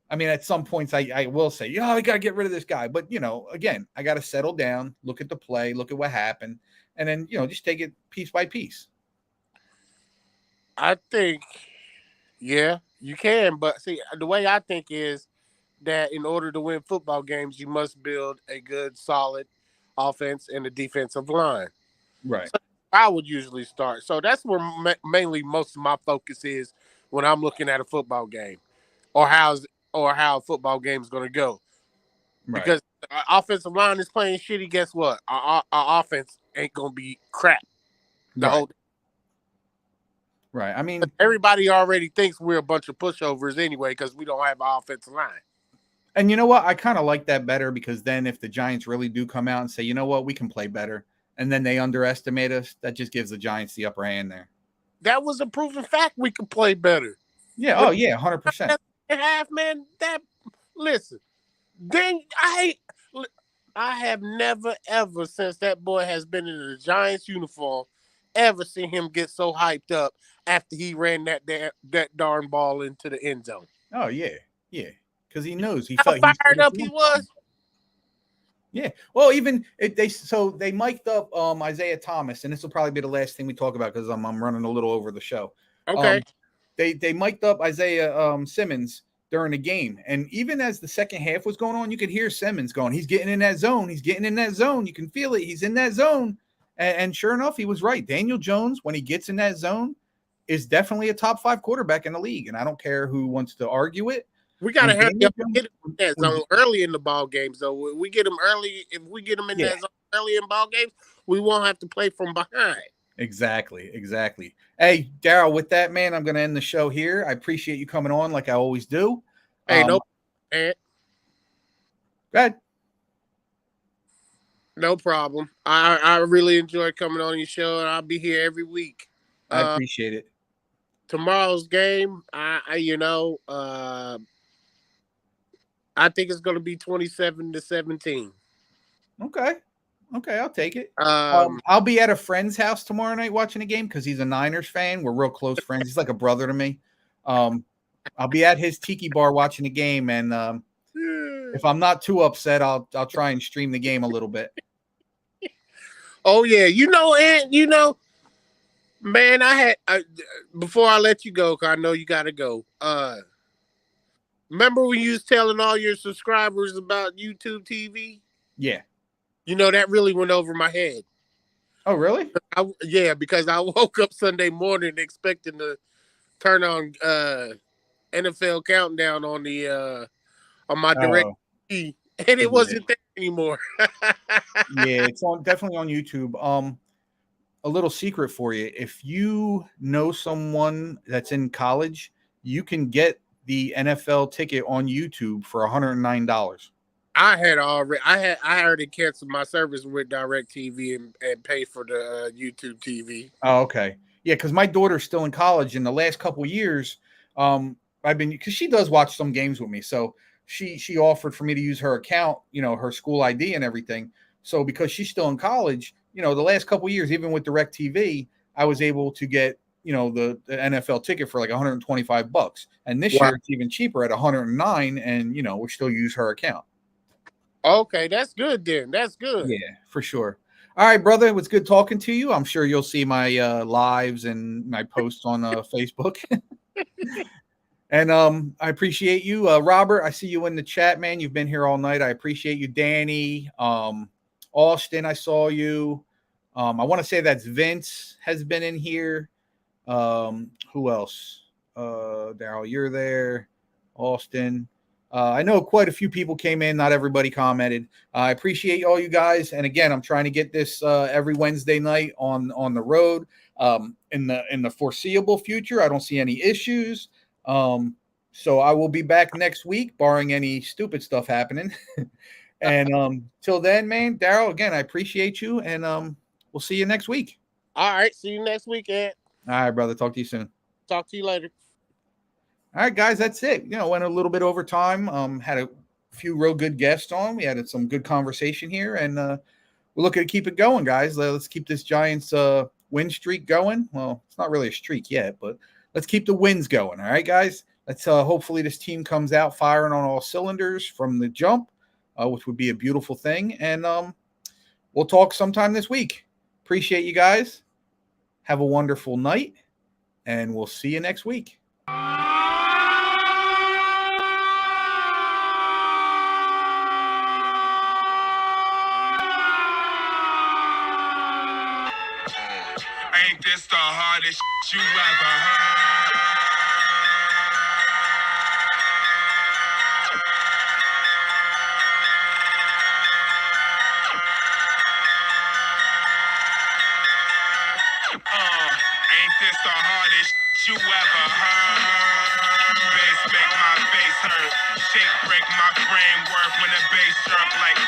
I mean, at some points I will say, I got to get rid of this guy. But, again, I got to settle down, look at the play, look at what happened, and then, just take it piece by piece. I think, yeah, you can. But see, the way I think is that in order to win football games, you must build a good, solid offense and a defensive line. Right. So I would usually start. So that's where mainly most of my focus is when I'm looking at a football game, or how a football game is going to go. Right. Because our offensive line is playing shitty. Guess what? Our offense ain't going to be crap the whole day. Right. I mean, everybody already thinks we're a bunch of pushovers anyway because we don't have an offensive line. And you know what? I kind of like that better, because then if the Giants really do come out and say, you know what, we can play better, and then they underestimate us, that just gives the Giants the upper hand there. That was a proven fact we could play better. Yeah. Oh, yeah, 100%. Half, man. Listen. Then I have never, ever, since that boy has been in the Giants uniform, ever seen him get so hyped up after he ran that darn ball into the end zone. Oh, yeah. Yeah. Because he knows he felt fired up he was. Yeah. Well, even they mic'd up Isaiah Thomas, and this will probably be the last thing we talk about because I'm running a little over the show. Okay. they mic'd up Isaiah Simmons during the game, and even as the second half was going on, you could hear Simmons going, "He's getting in that zone. He's getting in that zone. You can feel it. He's in that zone." And sure enough, he was right. Daniel Jones, when he gets in that zone, is definitely a top 5 quarterback in the league, and I don't care who wants to argue it. We gotta hurry up and get him in that when- zone early in the ball games. So we get him early. If we get him in that zone early in ball games, we won't have to play from behind. Exactly. Hey, Daryl, with that, man, I'm going to end the show here. I appreciate you coming on like I always do. Hey, Go ahead. No problem. I really enjoy coming on your show, and I'll be here every week. I appreciate it. Tomorrow's game, I think it's going to be 27-17. Okay, I'll take it. I'll be at a friend's house tomorrow night watching a game because he's a Niners fan. We're real close friends. He's like a brother to me. I'll be at his tiki bar watching the game, and if I'm not too upset, I'll try and stream the game a little bit. Oh yeah, and man, I had before I let you go, because I know you got to go. Remember when you was telling all your subscribers about YouTube TV? Yeah. That really went over my head. Oh, really? Because I woke up Sunday morning expecting to turn on NFL Countdown on the on my direct TV, and it wasn't there anymore. Yeah, it's definitely on YouTube. A little secret for you: if you know someone that's in college, you can get the NFL ticket on YouTube for $109. I already canceled my service with DirecTV and pay for the YouTube TV. Oh, okay. Yeah, because my daughter's still in college. In the last couple of years, because she does watch some games with me, so she offered for me to use her account, her school ID and everything. So because she's still in college, the last couple of years, even with DirecTV, I was able to get the NFL ticket for like $125, and this year it's even cheaper at $109, and we still use her account. Okay, that's good then. That's good. Yeah, for sure. All right, brother. It was good talking to you. I'm sure you'll see my lives and my posts on Facebook. And I appreciate you. Robert, I see you in the chat, man. You've been here all night. I appreciate you. Danny, Austin, I saw you. I want to say that's Vince has been in here. Who else? Daryl, you're there. Austin. I know quite a few people came in. Not everybody commented. I appreciate all you guys. And again, I'm trying to get this every Wednesday night on the road. In the foreseeable future, I don't see any issues. So I will be back next week, barring any stupid stuff happening. And till then, man, Daryl, again, I appreciate you, and we'll see you next week. All right, see you next week, Ed. All right, brother. Talk to you soon. Talk to you later. All right, guys, that's it. Went a little bit over time. Had a few real good guests on. We had some good conversation here, and we're looking to keep it going, guys. Let's keep this Giants win streak going. Well, it's not really a streak yet, but let's keep the wins going. All right, guys. Let's hopefully this team comes out firing on all cylinders from the jump, which would be a beautiful thing. And we'll talk sometime this week. Appreciate you guys. Have a wonderful night, and we'll see you next week. Ain't this the hardest you ever heard? Ain't this the hardest you ever heard? Bass make my face hurt. Shape break my framework when the bass jerk like